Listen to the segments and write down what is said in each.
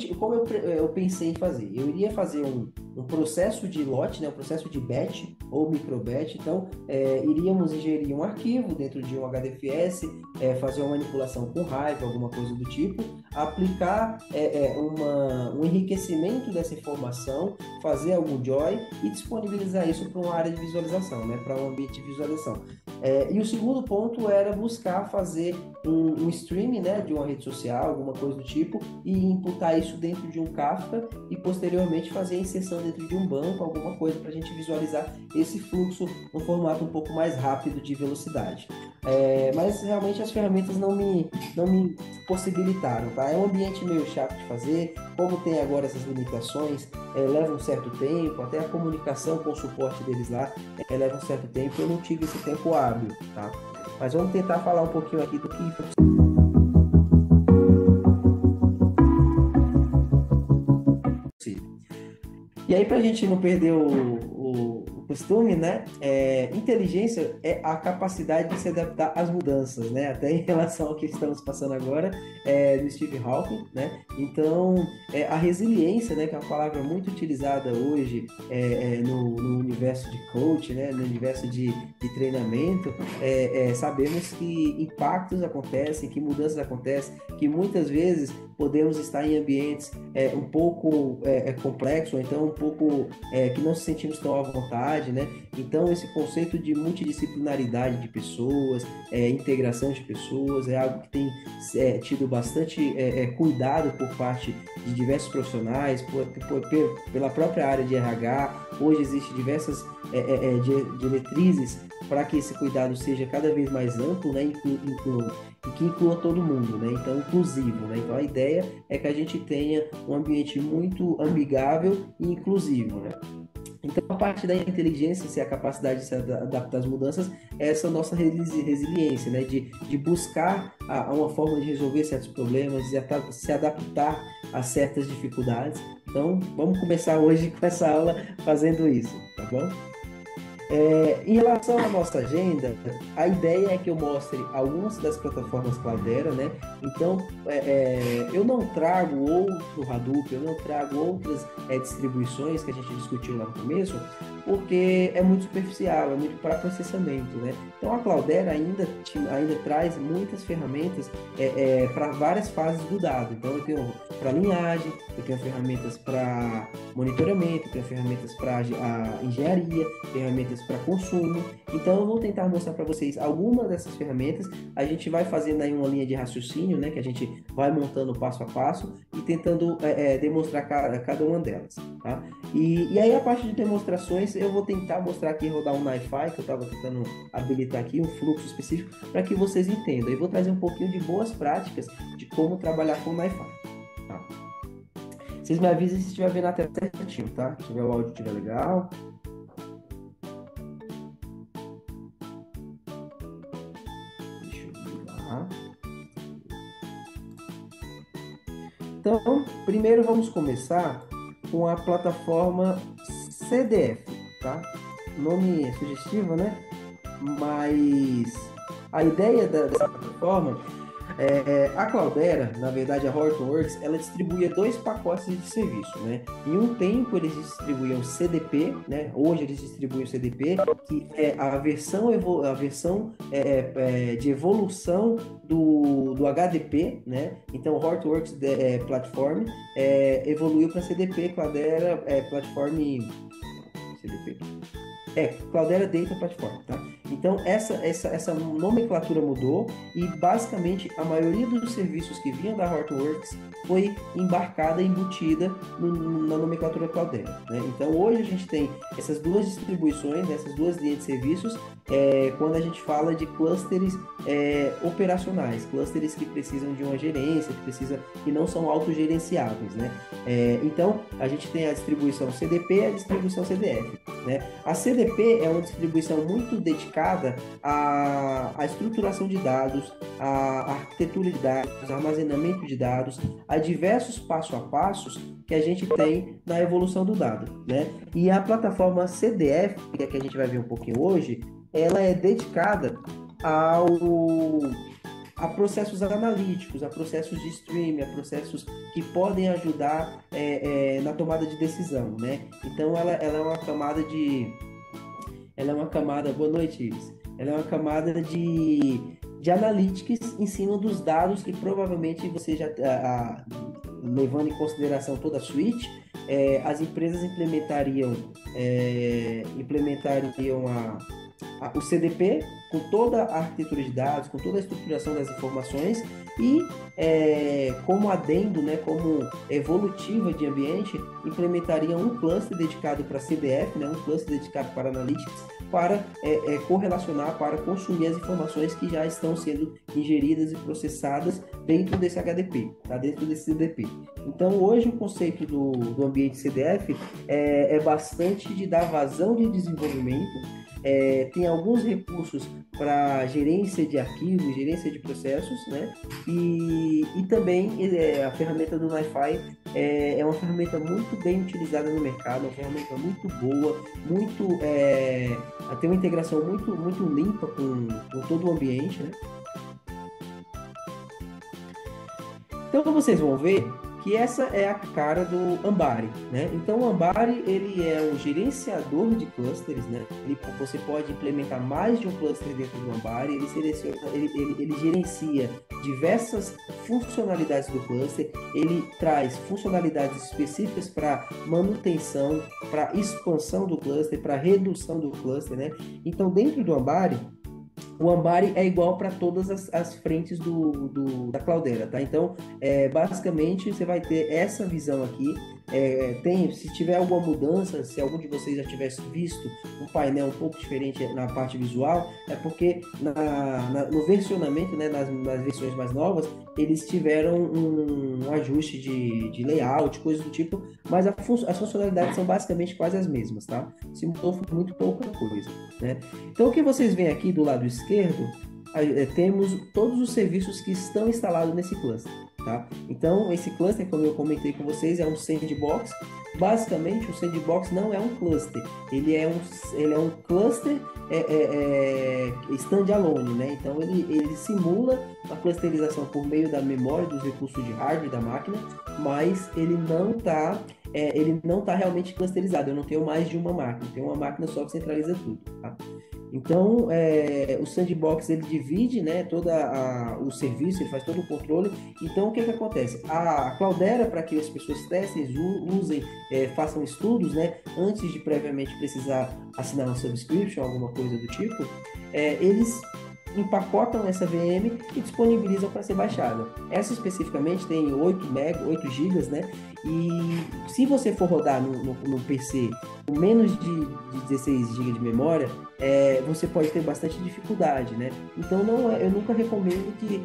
como eu pensei em fazer? Eu iria fazer um processo de lote, né, um processo de batch ou microbatch. Então, iríamos ingerir um arquivo dentro de um HDFS, fazer uma manipulação com Hive, alguma coisa do tipo, aplicar um enriquecimento dessa informação, fazer algum join e disponibilizar isso para uma área de visualização, né, para um ambiente de visualização. E o segundo ponto era buscar fazer um streaming, né, de uma rede social, alguma coisa do tipo, e imputar isso dentro de um Kafka e posteriormente fazer a inserção dentro de um banco, alguma coisa para a gente visualizar esse fluxo no formato um pouco mais rápido de velocidade. Mas realmente as ferramentas não me possibilitaram, tá? É um ambiente meio chato de fazer, como tem agora essas limitações, leva um certo tempo, até a comunicação com o suporte deles lá leva um certo tempo, eu não tive esse tempo hábil, tá? Mas vamos tentar falar um pouquinho aqui do que foi possível. E aí, para a gente não perder o costume, né? Inteligência é a capacidade de se adaptar às mudanças, né? Até em relação ao que estamos passando agora, do Steve Hawking, né? Então, a resiliência, né? Que é uma palavra muito utilizada hoje no universo de coach, né? No universo de treinamento, sabemos que impactos acontecem, que mudanças acontecem, que muitas vezes podemos estar em ambientes um pouco complexos, ou então um pouco que não se sentimos tão à vontade, né? Então, esse conceito de multidisciplinaridade de pessoas, integração de pessoas, é algo que tem tido bastante cuidado por parte de diversos profissionais, pela própria área de RH. Hoje existem diversas diretrizes para que esse cuidado seja cada vez mais amplo, né? E que inclua todo mundo, né? Então, inclusivo, né? Então, a ideia é que a gente tenha um ambiente muito amigável e inclusivo, né? Então, a parte da inteligência, se a capacidade de se adaptar às mudanças, é essa nossa resiliência, né? De buscar uma forma de resolver certos problemas, de se adaptar a certas dificuldades. Então, vamos começar hoje com essa aula fazendo isso, tá bom? Em relação à nossa agenda, a ideia é que eu mostre algumas das plataformas Cloudera, né? Então, eu não trago outro Hadoop, eu não trago outras distribuições que a gente discutiu lá no começo, porque é muito superficial, é muito para processamento, né? Então, a Cloudera ainda traz muitas ferramentas para várias fases do dado. Então, eu tenho para linhagem, eu tenho ferramentas para monitoramento, eu tenho ferramentas para engenharia, ferramentas para consumo. Então, eu vou tentar mostrar para vocês algumas dessas ferramentas. A gente vai fazendo aí uma linha de raciocínio, né? Que a gente vai montando passo a passo e tentando demonstrar cada uma delas, tá? E aí, a parte de demonstrações, eu vou tentar mostrar aqui, rodar um NiFi, que eu estava tentando habilitar aqui, um fluxo específico, para que vocês entendam. Eu vou trazer um pouquinho de boas práticas de como trabalhar com o NiFi, tá? Vocês me avisem se estiver vendo a tela certinho, tá? Se tiver o áudio estiver legal. Deixa eu ligar. Então, primeiro vamos começar com a plataforma CDF, tá? Nome sugestivo, né? Mas a ideia dessa plataforma a Cloudera, na verdade a Hortonworks, ela distribuía dois pacotes de serviço, né? Em um tempo eles distribuíam CDP, né? Hoje eles distribuem o CDP, que é a versão de evolução do HDP, né? Então o Hortonworks Platform evoluiu para CDP, Cloudera Platform CDP. Cloudera Data Platform, tá? Então, essa nomenclatura mudou e, basicamente, a maioria dos serviços que vinham da Hortonworks foi embarcada, embutida na nomenclatura Cloudera, né? Então, hoje a gente tem essas duas distribuições, né, essas duas linhas de serviços, quando a gente fala de clusters operacionais, clusters que precisam de uma gerência, que não são autogerenciáveis, né? Então, a gente tem a distribuição CDP e a distribuição CDF, né? A CDP é uma distribuição muito dedicada à estruturação de dados, à arquitetura de dados, armazenamento de dados, a diversos passo a passos que a gente tem na evolução do dado, né? E a plataforma CDF, que é a gente vai ver um pouquinho hoje, ela é dedicada a processos analíticos, a processos de streaming, a processos que podem ajudar na tomada de decisão, né? Então, ela é uma camada boa noite, Iris. Ela é uma camada de analytics em cima dos dados que provavelmente você já, levando em consideração toda a suite, as empresas implementariam o CDP com toda a arquitetura de dados, com toda a estruturação das informações e como adendo, né, como evolutiva de ambiente, implementariam um cluster dedicado para CDF, né, um cluster dedicado para Analytics, para correlacionar, para consumir as informações que já estão sendo ingeridas e processadas dentro desse HDP, tá? Dentro desse CDP. Então, hoje, o conceito do ambiente CDF é bastante de dar vazão de desenvolvimento. Tem alguns recursos para gerência de arquivos, gerência de processos, né? E também a ferramenta do NiFi é uma ferramenta muito bem utilizada no mercado, uma ferramenta muito boa, tem uma integração muito, muito limpa com todo o ambiente, né? Então, vocês vão ver que essa é a cara do Ambari, né? Então, o Ambari, ele é um gerenciador de clusters, né? Você pode implementar mais de um cluster dentro do Ambari, ele gerencia diversas funcionalidades do cluster, ele traz funcionalidades específicas para manutenção, para expansão do cluster, para redução do cluster, né? Então, dentro do Ambari, o Ambari é igual para todas as frentes da Cloudera, tá? Então, basicamente, você vai ter essa visão aqui. Se tiver alguma mudança, se algum de vocês já tivesse visto um painel um pouco diferente na parte visual, é porque no versionamento, né, nas versões mais novas, eles tiveram um ajuste de layout, coisas do tipo, mas as funcionalidades são basicamente quase as mesmas, tá? Se mudou muito pouca coisa, né? Então, o que vocês veem aqui do lado esquerdo, temos todos os serviços que estão instalados nesse cluster. Tá? Então, esse cluster, como eu comentei com vocês, é um sandbox. Basicamente, o sandbox não é um cluster, ele é um cluster standalone, né? Então, ele simula a clusterização por meio da memória, dos recursos de hardware da máquina, mas ele não está realmente clusterizado. Eu não tenho mais de uma máquina, eu tenho uma máquina só que centraliza tudo. Tá? Então, o sandbox, ele divide, né, todo o serviço, ele faz todo o controle. Então, o que acontece? A Cloudera, para que as pessoas testem, usem, façam estudos, né, antes de previamente precisar assinar uma subscription, alguma coisa do tipo, eles empacotam essa VM e disponibilizam para ser baixada. Essa especificamente tem 8 GB, né? E se você for rodar no PC com menos de 16 GB de memória, você pode ter bastante dificuldade, né? Então eu nunca recomendo que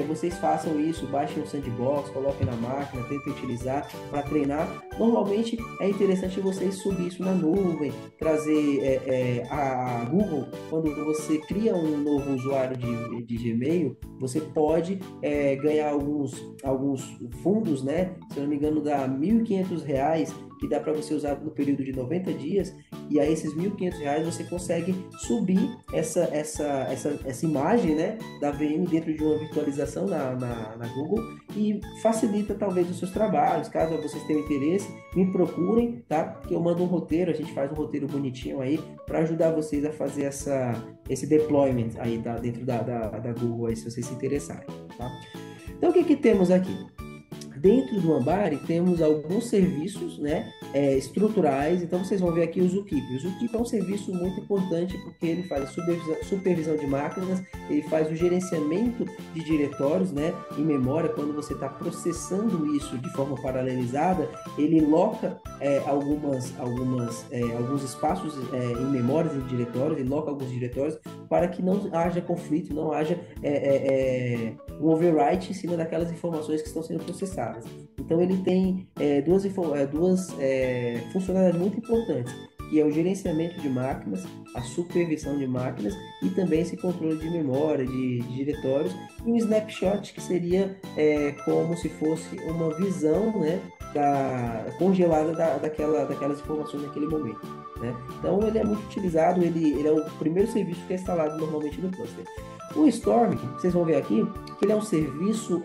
vocês façam isso, baixem um sandbox, coloquem na máquina, tentem utilizar para treinar. Normalmente é interessante vocês subir isso na nuvem, trazer a Google, quando você cria um novo usuário de Gmail, você pode ganhar alguns fundos, né? Se eu não me engano, dá R$ 1.500, que dá para você usar no período de 90 dias, e aí esses R$ 1.500 você consegue subir essa imagem, né, da VM dentro de uma virtualização na Google, e facilita talvez os seus trabalhos. Caso vocês tenham interesse, me procurem, tá? Que eu mando um roteiro, a gente faz um roteiro bonitinho aí para ajudar vocês a fazer esse deployment aí, tá? Dentro da Google aí, se vocês se interessarem, tá? Então, o que temos aqui? Dentro do Ambari temos alguns serviços, né, estruturais. Então vocês vão ver aqui o Zookeeper. O Zookeeper é um serviço muito importante porque ele faz a supervisão de máquinas, ele faz o gerenciamento de diretórios, né, em memória. Quando você está processando isso de forma paralelizada, ele loca alguns espaços em memórias, em diretórios, ele loca alguns diretórios para que não haja conflito, não haja um overwrite em cima daquelas informações que estão sendo processadas. Então ele tem duas funcionalidades muito importantes, que é o gerenciamento de máquinas, a supervisão de máquinas e também esse controle de memória, de diretórios, e um snapshot, que seria como se fosse uma visão, né, congelada daquelas informações naquele momento, né? Então ele é muito utilizado, ele é o primeiro serviço que é instalado normalmente no cluster. O Storm, vocês vão ver aqui, que ele é um serviço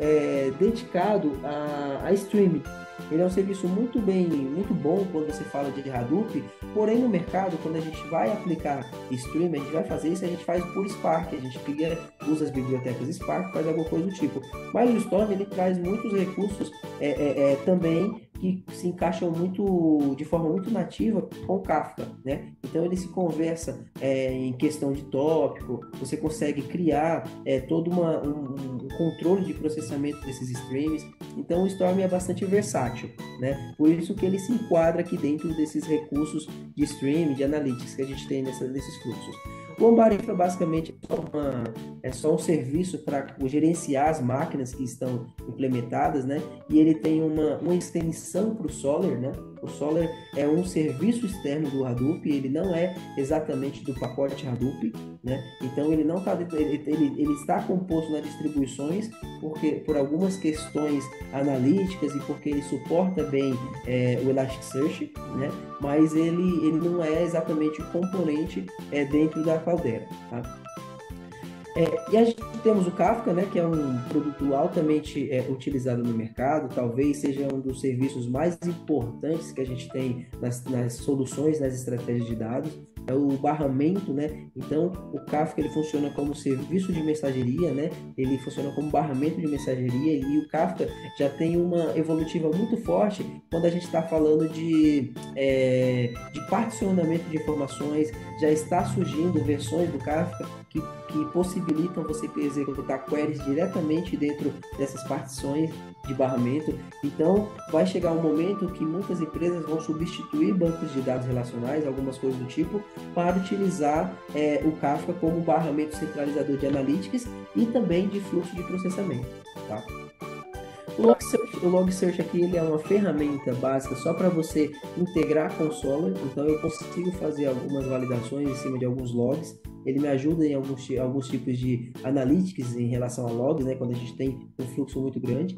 dedicado a streaming. Ele é um serviço muito bom quando você fala de Hadoop, porém no mercado, quando a gente vai aplicar streaming, a gente vai fazer isso, a gente faz por Spark, a gente usa as bibliotecas Spark, faz alguma coisa do tipo. Mas o Storm, ele traz muitos recursos também que se encaixam de forma muito nativa com o Kafka, né? Então ele se conversa em questão de tópico, você consegue criar todo um controle de processamento desses streams. Então o Storm é bastante versátil, né? Por isso que ele se enquadra aqui dentro desses recursos de streaming, de analytics que a gente tem nesses fluxos. O Ambara Infra basicamente é só um serviço para gerenciar as máquinas que estão implementadas, né? E ele tem uma extensão para o Solr, né? O Solr é um serviço externo do Hadoop, ele não é exatamente do pacote Hadoop, né? Então ele não está ele está composto nas distribuições por algumas questões analíticas e porque ele suporta bem o Elasticsearch, né? Mas ele não é exatamente o componente dentro da Cloudera, tá? E a gente temos o Kafka, né, que é um produto altamente utilizado no mercado, talvez seja um dos serviços mais importantes que a gente tem nas soluções, nas estratégias de dados, é o barramento, né? Então, o Kafka ele funciona como serviço de mensageria, né? Ele funciona como barramento de mensageria e o Kafka já tem uma evolutiva muito forte quando a gente está falando de particionamento de informações, já está surgindo versões do Kafka que possibilitam você executar queries diretamente dentro dessas partições de barramento. Então, vai chegar um momento que muitas empresas vão substituir bancos de dados relacionais, algumas coisas do tipo, para utilizar o Kafka como barramento centralizador de analytics e também de fluxo de processamento, tá? O Log Search aqui ele é uma ferramenta básica só para você integrar com o Solr, então eu consigo fazer algumas validações em cima de alguns logs. Ele me ajuda em alguns tipos de analytics em relação a logs, né, quando a gente tem um fluxo muito grande.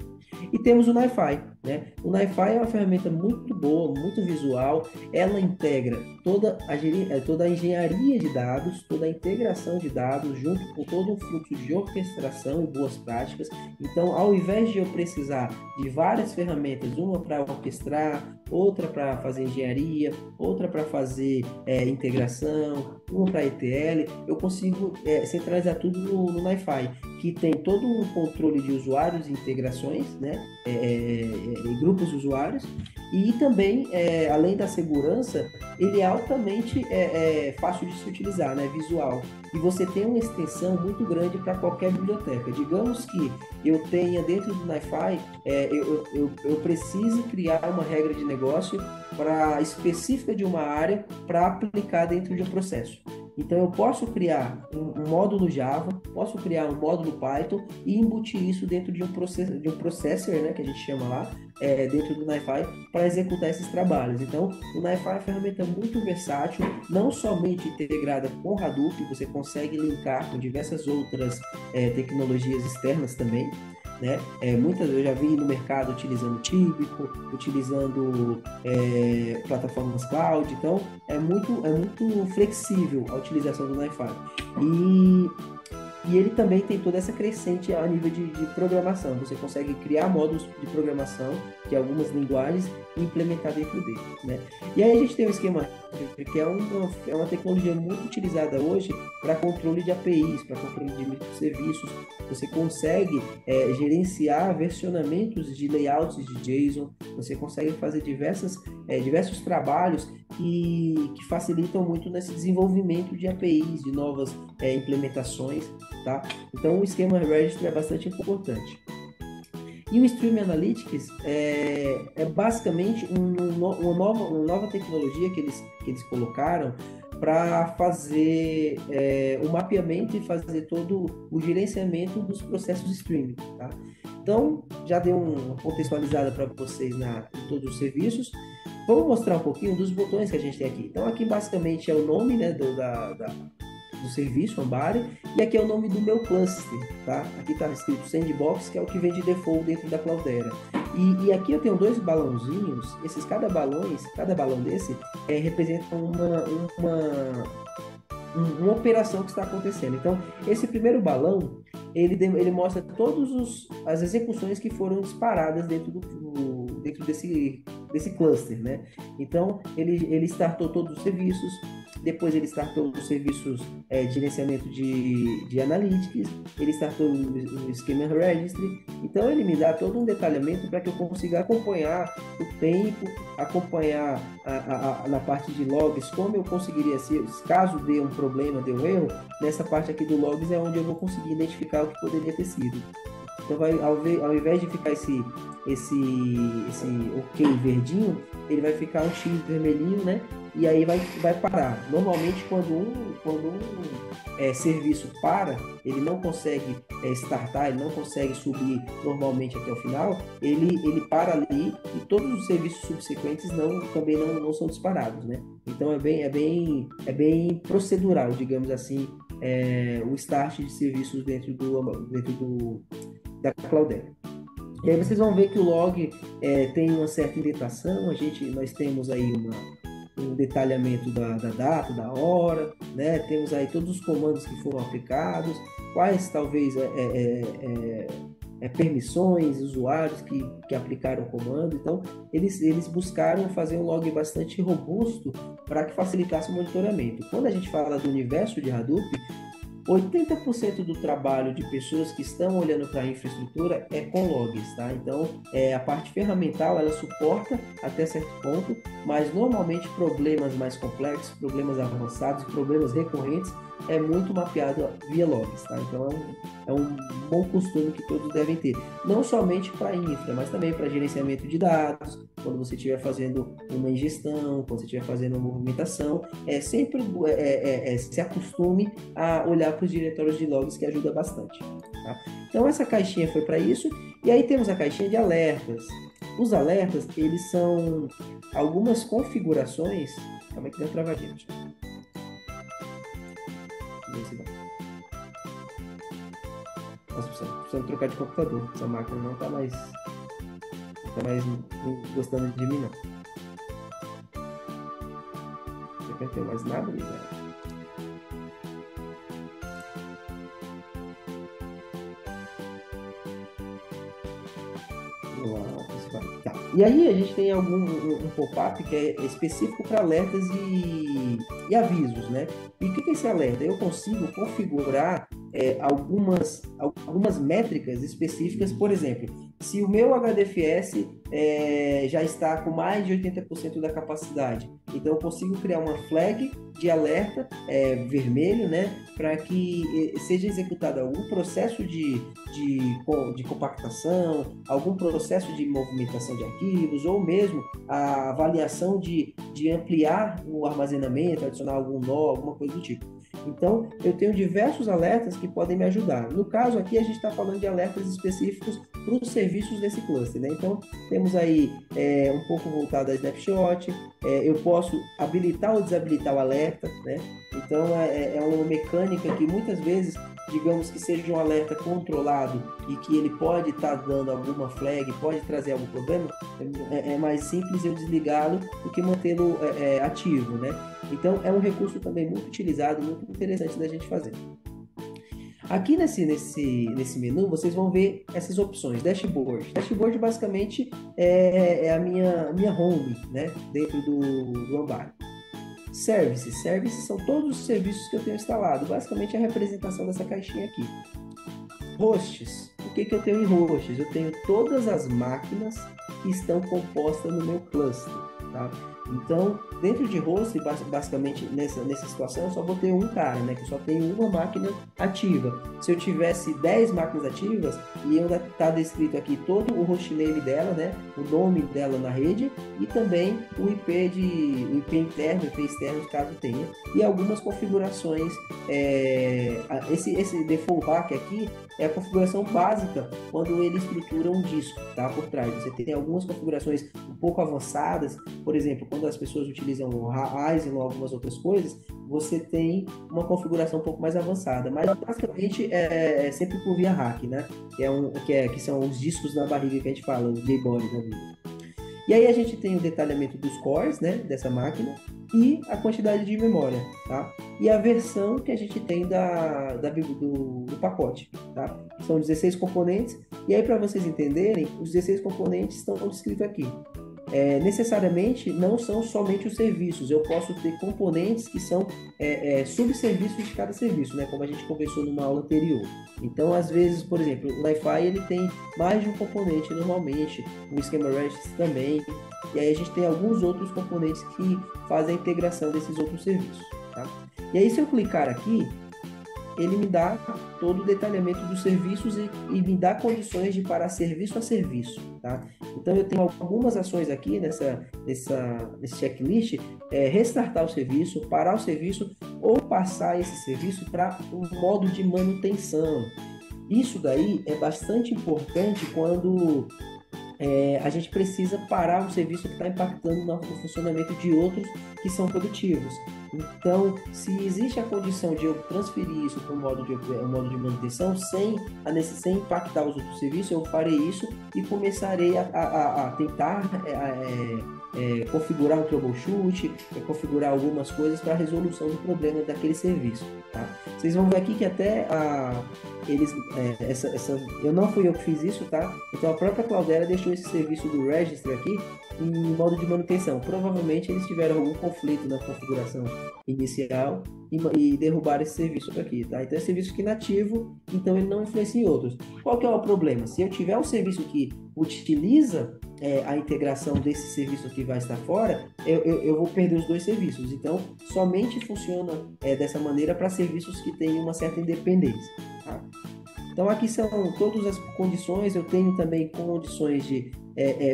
E temos o NiFi, né? O NiFi é uma ferramenta muito boa, muito visual. Ela integra toda a engenharia de dados, toda a integração de dados, junto com todo um fluxo de orquestração e boas práticas. Então, ao invés de eu precisar de várias ferramentas, uma para orquestrar, outra para fazer engenharia, outra para fazer integração, uma para ETL, eu consigo centralizar tudo no NiFi, que tem todo um controle de usuários e integrações, né? Grupos de usuários, e também, além da segurança, ele é altamente fácil de se utilizar, né? Visual. E você tem uma extensão muito grande para qualquer biblioteca. Digamos que eu tenha dentro do NiFi, eu preciso criar uma regra de negócio específica de uma área para aplicar dentro de um processo. Então, eu posso criar um módulo Java, posso criar um módulo Python e embutir isso dentro de um processor, né, que a gente chama lá, dentro do NiFi, para executar esses trabalhos. Então, o NiFi é uma ferramenta muito versátil, não somente integrada com Hadoop, você consegue linkar com diversas outras tecnologias externas também, né? Muitas eu já vi no mercado utilizando Tíbico, utilizando plataformas cloud, então é muito flexível a utilização do NiFi. E ele também tem toda essa crescente a nível de programação. Você consegue criar módulos de programação de algumas linguagens e implementar dentro dele, né? E aí a gente tem o esquema que é uma tecnologia muito utilizada hoje para controle de APIs, para controle de microserviços. Você consegue gerenciar versionamentos de layouts de JSON, você consegue fazer diversos trabalhos que facilitam muito nesse desenvolvimento de APIs, de novas implementações, tá? Então o esquema Registry é bastante importante. E o Stream Analytics é basicamente uma nova tecnologia que eles colocaram para fazer o mapeamento e fazer todo o gerenciamento dos processos de streaming, tá? Então, já dei uma contextualizada para vocês em todos os serviços. Vamos mostrar um pouquinho dos botões que a gente tem aqui. Então, aqui basicamente é o nome, né, do serviço, Ambari, e aqui é o nome do meu cluster, tá? Aqui está escrito Sandbox, que é o que vem de default dentro da Cloudera. E aqui eu tenho dois balãozinhos, cada balão desse representa uma operação que está acontecendo. Então, esse primeiro balão, ele mostra todas as execuções que foram disparadas dentro desse cluster, né? Então, ele startou todos os serviços, depois ele startou os serviços de gerenciamento de analytics, ele startou o Schema Registry. Então, ele me dá todo um detalhamento para que eu consiga acompanhar o tempo, acompanhar na parte de logs, como eu conseguiria, caso dê um problema, dê um erro, nessa parte aqui do logs é onde eu vou conseguir identificar o que poderia ter sido. Então, ao invés de ficar esse OK verdinho, ele vai ficar um X vermelhinho, né? E aí vai parar. Normalmente, quando um serviço para, ele não consegue startar, ele não consegue subir normalmente até o final, ele para ali e todos os serviços subsequentes também não são disparados, né? Então, é bem procedural, digamos assim, o start de serviços dentro da Cloudera. E aí vocês vão ver que o log tem uma certa indentação, nós temos aí um detalhamento da data, da hora, né? Temos aí todos os comandos que foram aplicados, quais talvez permissões, usuários que aplicaram o comando. Então, eles buscaram fazer um log bastante robusto para que facilitasse o monitoramento. Quando a gente fala do universo de Hadoop, 80% do trabalho de pessoas que estão olhando para a infraestrutura é com logs, tá? Então, a parte ferramental, ela suporta até certo ponto, mas normalmente problemas mais complexos, problemas avançados, problemas recorrentes, é muito mapeado via logs, tá? Então, é um bom costume que todos devem ter. Não somente para infra, mas também para gerenciamento de dados, quando você estiver fazendo uma ingestão, quando você estiver fazendo uma movimentação, sempre se acostume a olhar para os diretórios de logs, que ajuda bastante, tá? Então, essa caixinha foi para isso. E aí temos a caixinha de alertas. Os alertas, eles são algumas configurações... Calma aí que deu uma travadinha, gente. Nossa, precisamos trocar de computador. Essa máquina não está mais gostando de mim, não. Não tem mais nada ligado. Tá. E aí a gente tem um pop-up que é específico para alertas e avisos, né? E o que é esse alerta? Eu consigo configurar algumas métricas específicas. Por exemplo, se o meu HDFS já está com mais de 80% da capacidade, então eu consigo criar uma flag de alerta vermelho, né, para que seja executado algum processo de compactação, algum processo de movimentação de arquivos, ou mesmo a avaliação de ampliar o armazenamento, adicionar algum nó, alguma coisa do tipo. Então, eu tenho diversos alertas que podem me ajudar. No caso aqui, a gente está falando de alertas específicos para os serviços desse cluster, né? Então, temos aí um pouco voltado a snapshot, eu posso habilitar ou desabilitar o alerta, né? Então, é uma mecânica que muitas vezes, digamos que seja um alerta controlado e que ele pode estar dando alguma flag, pode trazer algum problema, é mais simples eu desligá-lo do que mantê-lo ativo, né? Então, é um recurso também muito utilizado, muito interessante da gente fazer. Aqui nesse menu, vocês vão ver essas opções. Dashboard. Dashboard, basicamente, é a minha home, né? Dentro do Ambar. Services. Services são todos os serviços que eu tenho instalado. Basicamente, a representação dessa caixinha aqui. Hosts. O que eu tenho em hosts? Eu tenho todas as máquinas que estão compostas no meu cluster, tá? Então, dentro de host, basicamente, nessa situação, eu só vou ter um cara, né? Que só tem uma máquina ativa. Se eu tivesse 10 máquinas ativas, e ainda está descrito aqui todo o hostname dela, né? O nome dela na rede, e também o IP interno, IP externo, caso tenha. E algumas configurações. Esse default back aqui é a configuração básica quando ele estrutura um disco, tá? Por trás. Você tem algumas configurações um pouco avançadas, por exemplo, quando as pessoas utilizam o Ryzen ou algumas outras coisas, você tem uma configuração um pouco mais avançada, mas basicamente é sempre por via hack, né? Que são os discos na barriga que a gente fala, o J-Body da vida. E aí a gente tem o detalhamento dos cores, né, dessa máquina e a quantidade de memória, tá? E a versão que a gente tem do pacote, tá? São 16 componentes. E aí, para vocês entenderem, os 16 componentes estão descritos aqui. Necessariamente não são somente os serviços, eu posso ter componentes que são subserviços de cada serviço, né? Como a gente conversou numa aula anterior. Então, às vezes, por exemplo, o Wi-Fi ele tem mais de um componente normalmente, o Schema Registry também, e aí a gente tem alguns outros componentes que fazem a integração desses outros serviços, tá? E aí, se eu clicar aqui, ele me dá todo o detalhamento dos serviços e me dá condições de parar serviço a serviço, tá? Então, eu tenho algumas ações aqui nesse checklist, restartar o serviço, parar o serviço ou passar esse serviço para um modo de manutenção. Isso daí é bastante importante quando a gente precisa parar um serviço que está impactando no funcionamento de outros que são produtivos. Então, se existe a condição de eu transferir isso para um modo de manutenção sem impactar os outros serviços, eu farei isso e começarei a tentar configurar um troubleshoot, configurar algumas coisas para a resolução do problema daquele serviço, tá? Vocês vão ver aqui que até eu não fui eu que fiz isso, tá? Então a própria Cloudera deixou esse serviço do Registry aqui em modo de manutenção. Provavelmente eles tiveram algum conflito na configuração inicial e derrubaram esse serviço aqui, tá? Então é serviço que nativo, então ele não influencia em outros. Qual que é o problema? Se eu tiver um serviço que utiliza a integração desse serviço que vai estar fora, eu vou perder os dois serviços. Então, somente funciona dessa maneira para serviços que têm uma certa independência, tá? Então, aqui são todas as condições. Eu tenho também condições de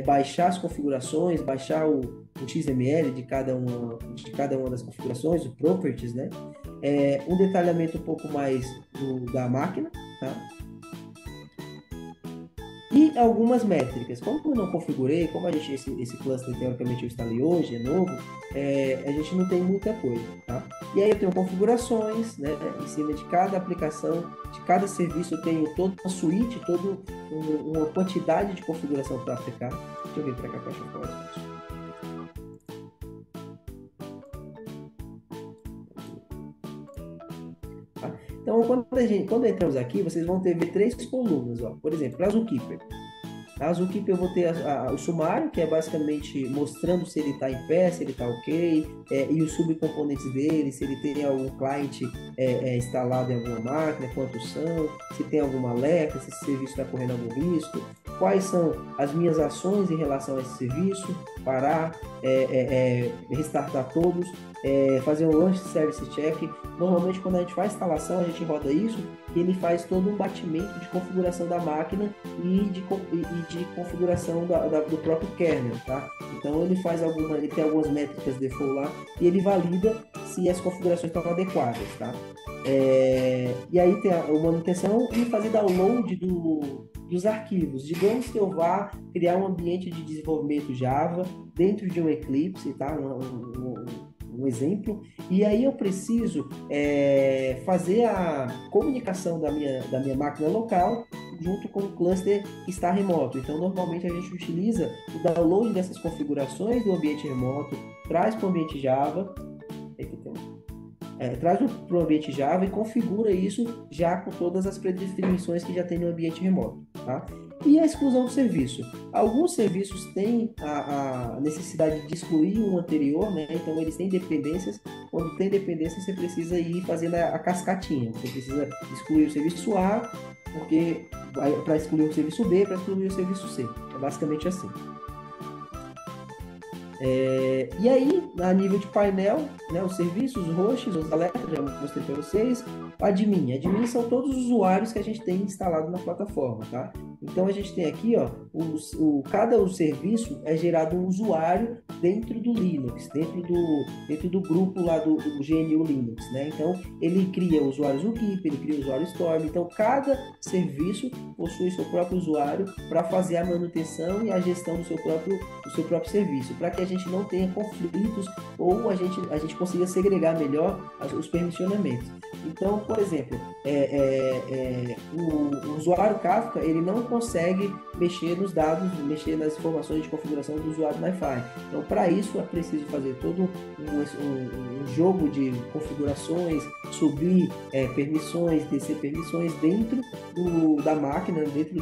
baixar as configurações, baixar o XML de cada uma das configurações, o properties, né? Um detalhamento um pouco mais da máquina, tá? E algumas métricas. Como eu não configurei, como esse cluster teoricamente eu instalei hoje, é novo, a gente não tem muita coisa, tá? E aí eu tenho configurações, né? Em cima de cada aplicação, de cada serviço eu tenho toda uma suíte, toda uma quantidade de configuração para aplicar. Deixa eu vir para cá para achar mais fácil. Então, quando entramos aqui, vocês vão ter 3 colunas, ó. Por exemplo, para a Zookeeper. A Zookeeper eu vou ter o sumário, que é basicamente mostrando se ele está em pé, se ele está ok, e os subcomponentes dele, se ele tem algum client instalado em alguma máquina, quantos são, se tem alguma alerta, se esse serviço está correndo algum risco, quais são as minhas ações em relação a esse serviço, parar, restartar todos, fazer um Launch Service Check. Normalmente, quando a gente faz a instalação, a gente roda isso e ele faz todo um batimento de configuração da máquina e de configuração do próprio kernel, tá? Então, ele tem algumas métricas default lá e ele valida se as configurações estão adequadas, tá? E aí tem a manutenção e fazer download dos arquivos. Digamos que eu vá criar um ambiente de desenvolvimento Java dentro de um Eclipse, tá? Um exemplo, e aí eu preciso fazer a comunicação da minha máquina local junto com o cluster que está remoto. Então, normalmente a gente utiliza o download dessas configurações do ambiente remoto, traz para o ambiente Java, traz para o ambiente Java e configura isso já com todas as predefinições que já tem no ambiente remoto, tá? E a exclusão do serviço. Alguns serviços têm a necessidade de excluir um anterior, né? Então eles têm dependências. Quando tem dependência, você precisa ir fazendo a cascatinha. Você precisa excluir o serviço A, porque para excluir o serviço B, para excluir o serviço C. É basicamente assim. E aí, a nível de painel, né, os serviços, os hosts, os alertas, já mostrei para vocês. Admin são todos os usuários que a gente tem instalado na plataforma, tá? Então a gente tem aqui, ó, cada serviço é gerado um usuário dentro do Linux, dentro do grupo lá do GNU Linux, né? Então, ele cria usuários Zookeeper, ele cria usuário Storm. Então, cada serviço possui seu próprio usuário para fazer a manutenção e a gestão do seu próprio serviço, para que a gente não tenha conflitos ou a gente consiga segregar melhor os permissionamentos. Então, por exemplo, o usuário Kafka, ele não consegue mexer nos dados, mexer nas informações de configuração do usuário Wi-Fi. Então, para isso, é preciso fazer todo um jogo de configurações, subir permissões, descer permissões dentro da máquina, dentro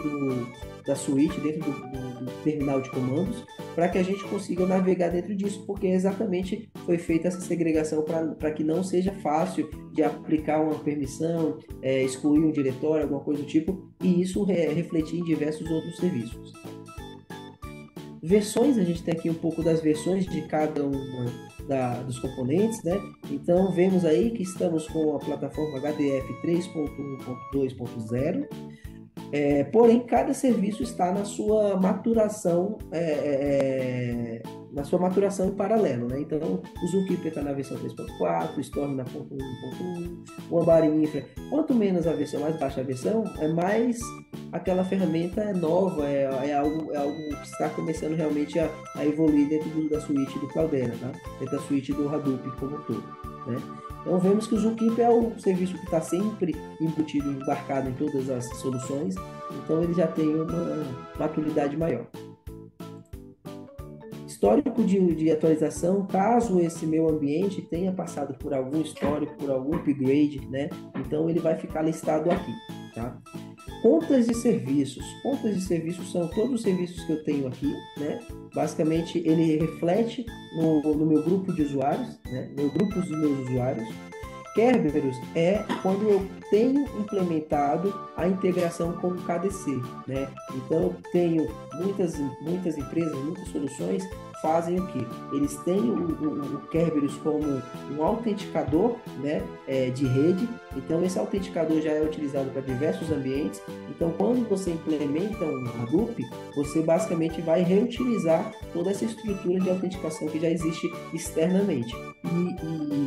da suíte, dentro do terminal de comandos, para que a gente consiga navegar dentro disso, porque exatamente foi feita essa segregação para que não seja fácil de aplicar uma permissão, excluir um diretório, alguma coisa do tipo, e isso refletir em diversos outros serviços. Versões, a gente tem aqui um pouco das versões de cada uma dos componentes, né? Então, vemos aí que estamos com a plataforma HDF 3.1.2.0, porém, cada serviço está na sua maturação em paralelo, né? Então, o Zookeeper está na versão 3.4, o Storm na 1.1, o Ambari Infra. Quanto menos a versão, mais baixa a versão, mais aquela ferramenta é nova, é algo que está começando realmente a evoluir dentro da suíte do Cloudera, tá? Dentro da suíte do Hadoop como um todo, né? Então vemos que o Zookeeper é o serviço que está sempre embutido, embarcado em todas as soluções, então ele já tem uma maturidade maior. Histórico de atualização, caso esse meu ambiente tenha passado por algum histórico, por algum upgrade, né? Então ele vai ficar listado aqui, tá? Contas de serviços. Contas de serviços são todos os serviços que eu tenho aqui, né? Basicamente, ele reflete no meu grupo de usuários, né? Meu grupo de meus usuários. Kerberos é quando eu tenho implementado a integração com o KDC, né? Então, eu tenho muitas empresas, muitas soluções fazem o quê? Eles têm o Kerberos como um autenticador, né, de rede. Então, esse autenticador já é utilizado para diversos ambientes. Então, quando você implementa um Hadoop, você basicamente vai reutilizar toda essa estrutura de autenticação que já existe externamente.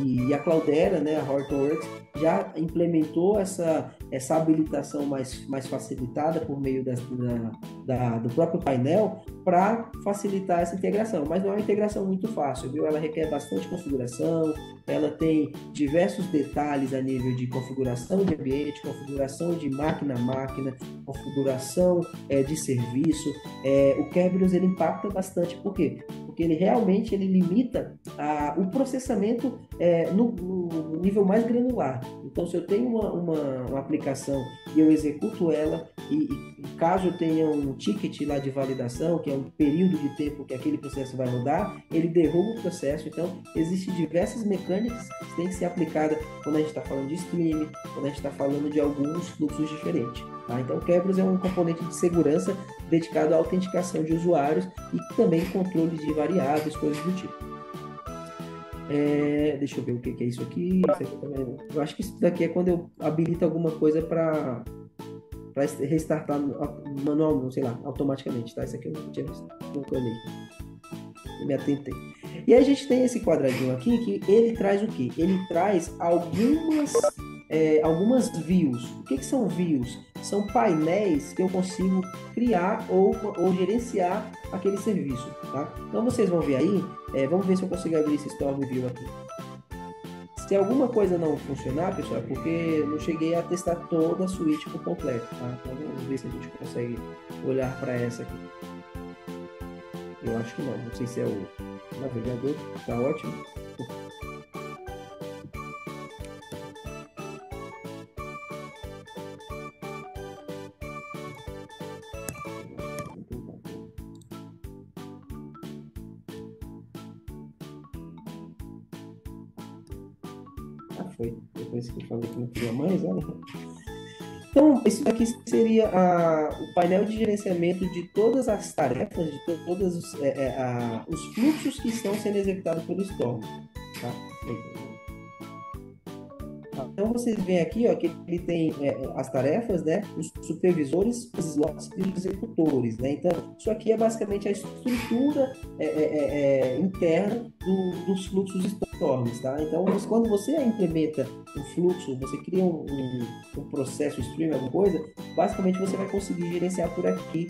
E a Cloudera, né, a Hortonworks, já implementou essa habilitação mais facilitada por meio do próprio painel para facilitar essa integração. Mas não é uma integração muito fácil, viu? Ela requer bastante configuração, ela tem diversos detalhes a nível de configuração de ambiente, configuração de máquina a máquina, configuração de serviço. O Kerberos ele impacta bastante, por quê? Porque ele realmente limita o processamento no nível mais granular. Então, se eu tenho uma aplicação e eu executo ela, e caso eu tenha um ticket lá de validação, que é um período de tempo que aquele processo vai rodar, ele derruba o processo. Então, existem diversas mecânicas que têm que ser aplicadas quando a gente está falando de streaming, quando a gente está falando de alguns fluxos diferentes. Tá? Então, o Kerberos é um componente de segurança dedicado à autenticação de usuários e também controle de variáveis, coisas do tipo. Deixa eu ver o que é isso aqui. Isso aqui também, eu acho que isso daqui é quando eu habilito alguma coisa para restartar manualmente, sei lá, automaticamente, tá? Isso aqui eu não tinha visto, nunca olhei, não me atentei. E aí a gente tem esse quadradinho aqui que ele traz o quê? Ele traz algumas views. O que são views? São painéis que eu consigo criar ou gerenciar aquele serviço, tá? Então vocês vão ver aí, vamos ver se eu consigo abrir esse Storm View aqui. Se alguma coisa não funcionar, pessoal, é porque não cheguei a testar toda a suíte por completo, tá? Então vamos ver se a gente consegue olhar para essa aqui. Eu acho que não sei se é o navegador, tá ótimo. Foi depois que eu falei que não queria mais, olha. Então, isso daqui seria o painel de gerenciamento de todas as tarefas, de todos os fluxos que estão sendo executados pelo Storm. Tá? Então, vocês veem aqui, ó, que ele tem as tarefas, né? Os supervisores, os slots e os executores, né? Então, isso aqui é basicamente a estrutura interna dos fluxos Storms, tá? Então, quando você implementa um fluxo, você cria um processo stream, alguma coisa, basicamente você vai conseguir gerenciar por aqui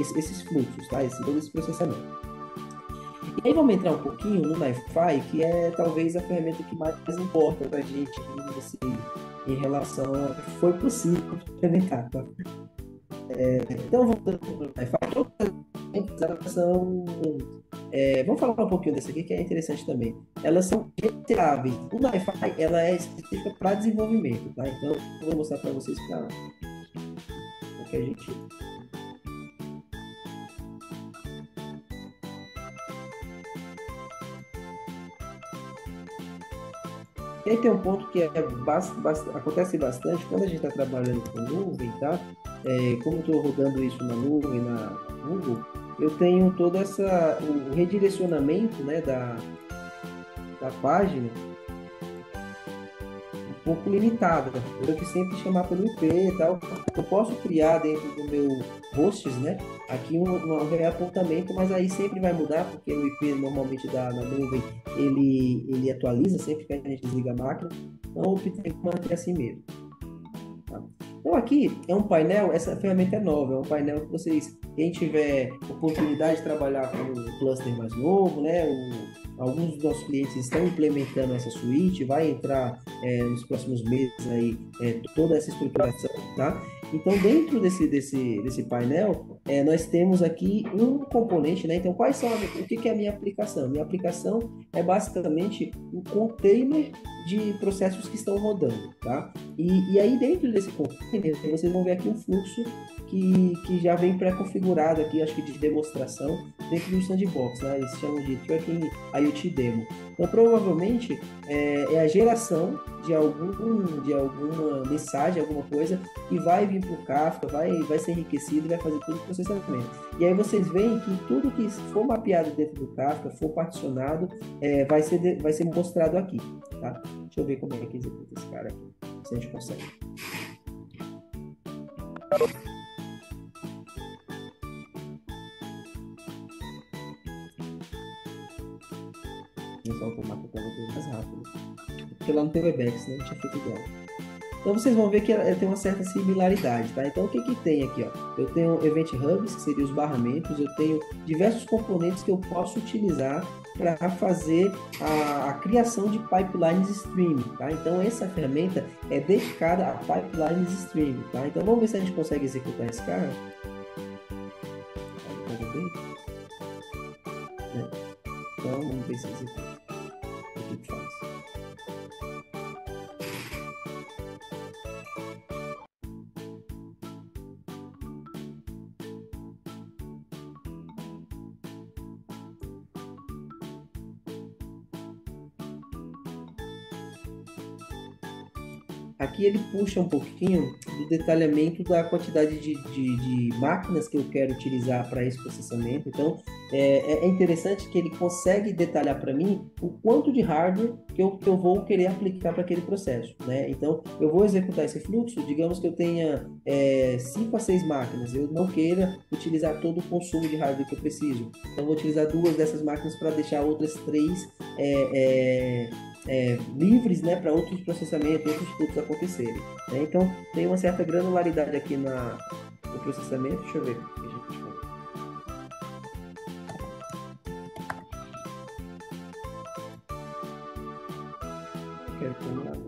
esses fluxos, tá? Todo esse processamento. E aí vamos entrar um pouquinho no NiFi, que é talvez a ferramenta que mais importa para a gente em relação a que foi possível implementar, tá? Então, voltando para o NiFi, todas as ferramentas, elas são... vamos falar um pouquinho dessa aqui, que é interessante também. Elas são gerenciáveis. O NiFi, ela é específica para desenvolvimento, tá? Então, eu vou mostrar para vocês para que a gente... E aí tem um ponto que acontece bastante quando a gente está trabalhando com nuvem, tá? Como eu estou rodando isso na nuvem, na Google, eu tenho todo o redirecionamento, né, da página um pouco limitada. Eu tenho que sempre chamar pelo IP e tal. Eu posso criar dentro do meu hosts, né? Aqui um reapontamento, mas aí sempre vai mudar, porque o IP normalmente na nuvem ele atualiza sempre que a gente desliga a máquina. Então eu tenho que manter assim mesmo. Tá? Então aqui é um painel, essa ferramenta é nova, é um painel que vocês, quem tiver oportunidade de trabalhar com um cluster mais novo, né? Alguns dos nossos clientes estão implementando essa suíte, vai entrar nos próximos meses aí toda essa estruturação, tá? Então, dentro desse painel, nós temos aqui um componente, né? Então, o que é a minha aplicação? Minha aplicação é basicamente um container de processos que estão rodando, tá? E aí, dentro desse container, vocês vão ver aqui um fluxo que já vem pré-configurado aqui, acho que de demonstração, dentro do sandbox, né? Eles chamam de Tracking IoT Demo. Então, provavelmente, é a geração de alguma mensagem, alguma coisa, que vai vir para o Kafka, vai ser enriquecido e vai fazer todo o processamento. E aí vocês veem que tudo que for mapeado dentro do Kafka, for particionado, vai ser mostrado aqui, tá? Deixa eu ver como é que executa esse cara aqui, se a gente consegue. Vou só automático para uma mais rápido. Porque lá não tem Webex, né? Não tinha feito igual. Então vocês vão ver que ela tem uma certa similaridade, tá? Então o que tem aqui, ó? Eu tenho Event Hubs, que seriam os barramentos, eu tenho diversos componentes que eu posso utilizar para fazer a criação de pipelines streaming, tá? Então essa ferramenta é dedicada a pipelines streaming, tá? Então vamos ver se a gente consegue executar esse cara. Então vamos ver se executa. O que faz? Aqui ele puxa um pouquinho do detalhamento da quantidade de máquinas que eu quero utilizar para esse processamento. Então, é interessante que ele consegue detalhar para mim o quanto de hardware que eu vou querer aplicar para aquele processo, né? Então, eu vou executar esse fluxo, digamos que eu tenha 5 a 6 máquinas, eu não queira utilizar todo o consumo de hardware que eu preciso. Então, eu vou utilizar 2 dessas máquinas para deixar outras 3 livres, né, para outros processamentos, outros fluxos acontecerem, né? Então tem uma certa granularidade aqui no processamento. Deixa eu ver o que a gente faz. Eu quero terminar.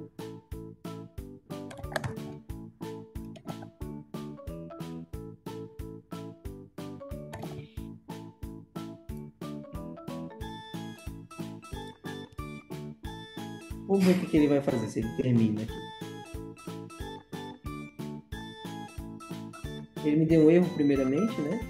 Vamos ver o que ele vai fazer se ele termina aqui. Ele me deu um erro primeiramente, né?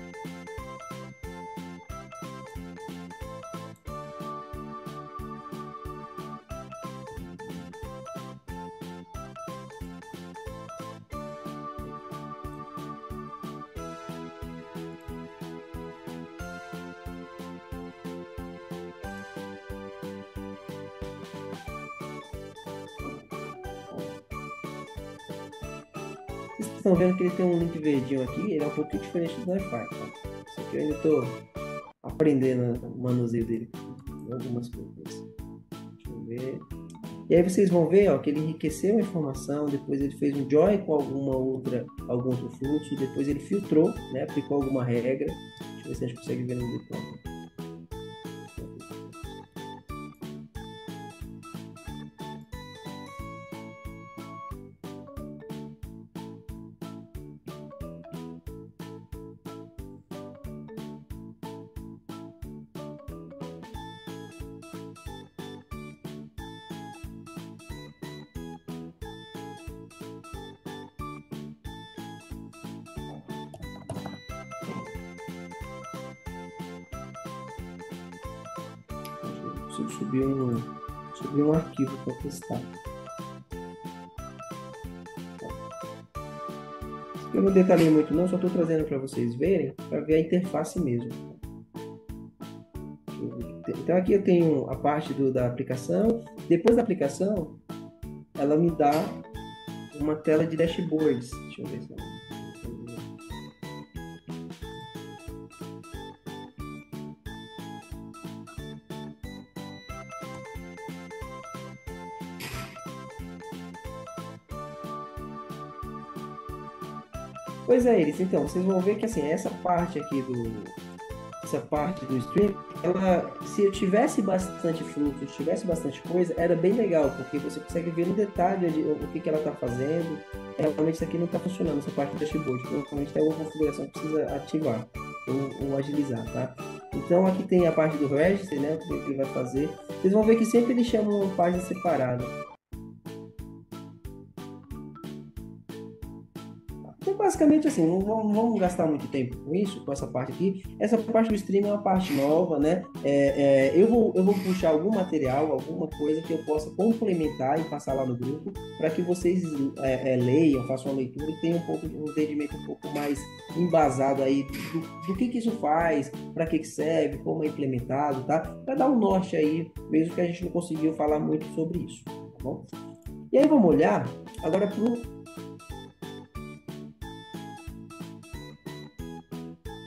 Vocês estão vendo que ele tem um link verdinho aqui, ele é um pouquinho diferente do Wi-Fi, tá? Isso aqui eu ainda estou aprendendo o manuseio dele. Algumas coisas. Deixa eu ver. E aí vocês vão ver, ó, que ele enriqueceu a informação, depois ele fez um join com algum outro fluxo, depois ele filtrou, né, aplicou alguma regra. Deixa eu ver se a gente consegue ver no botão. Preciso subir um arquivo para testar. Eu não detalhei muito não, só estou trazendo para vocês verem, para ver a interface mesmo. Então aqui eu tenho a parte da aplicação. Depois da aplicação, ela me dá uma tela de dashboards. Deixa eu ver se eu... Pois é, eles. Então, vocês vão ver que assim, essa parte do stream, ela, se eu tivesse bastante fluxo, se tivesse bastante coisa, era bem legal, porque você consegue ver no detalhe o que ela está fazendo. Realmente isso aqui não está funcionando, essa parte do dashboard. Provavelmente tem alguma configuração que precisa ativar ou agilizar, tá? Então aqui tem a parte do register, né? O que ele vai fazer. Vocês vão ver que sempre ele chama uma página separada. Então, basicamente assim, não vamos gastar muito tempo com isso, com essa parte aqui. Essa parte do stream é uma parte nova, né? Eu vou puxar algum material, alguma coisa que eu possa complementar e passar lá no grupo, para que vocês leiam, façam uma leitura e tenham um entendimento um pouco mais embasado aí do que isso faz, para que serve, como é implementado, tá? Para dar um norte aí, mesmo que a gente não conseguiu falar muito sobre isso, tá bom? E aí vamos olhar agora para o...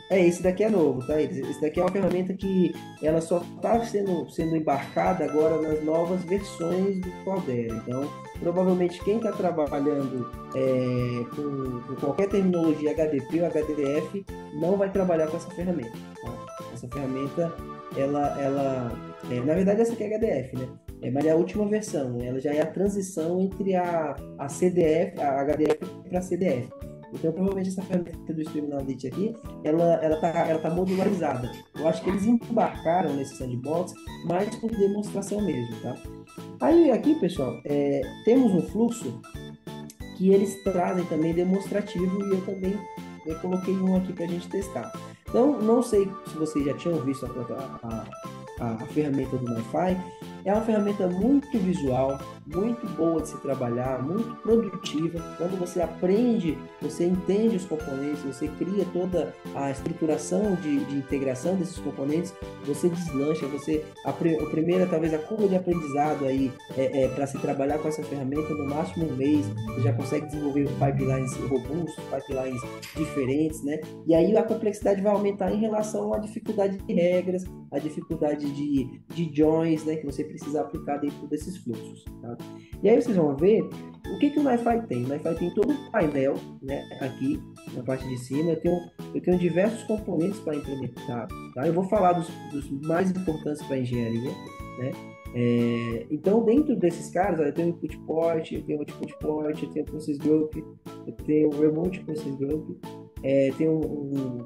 Esse daqui é novo, tá? Esse daqui é uma ferramenta que ela só está sendo embarcada agora nas novas versões do Cloudera. Então, provavelmente quem está trabalhando com qualquer terminologia HDP ou HDF não vai trabalhar com essa ferramenta, tá? Essa ferramenta, na verdade essa aqui é HDF, né? Mas é a última versão, ela já é a transição entre a CDF, a HDF para a CDF. Então, provavelmente essa ferramenta do Stream Analytics aqui, ela tá modularizada. Eu acho que eles embarcaram nesse sandbox mais por demonstração mesmo, tá? Aí, aqui, pessoal, temos um fluxo que eles trazem também demonstrativo e eu coloquei um aqui para a gente testar. Então, não sei se vocês já tinham visto a ferramenta do Wi-Fi. É uma ferramenta muito visual, muito boa de se trabalhar, muito produtiva. Quando você aprende, você entende os componentes, você cria toda a estruturação de integração desses componentes, você deslancha, a primeira, talvez a curva de aprendizado aí para se trabalhar com essa ferramenta, no máximo um mês, você já consegue desenvolver pipelines robustos, pipelines diferentes, né? E aí a complexidade vai aumentar em relação à dificuldade de regras, a dificuldade de joins, né, que você precisa aplicar dentro desses fluxos, tá? E aí vocês vão ver o que o Wi-Fi tem. O Wi-Fi tem todo um painel, né, aqui na parte de cima. Eu tenho diversos componentes para implementar, tá? Eu vou falar dos mais importantes para a engenharia, né? Então, dentro desses caras, eu tenho input port, eu tenho output port, eu tenho process group, eu tenho remote process group, tenho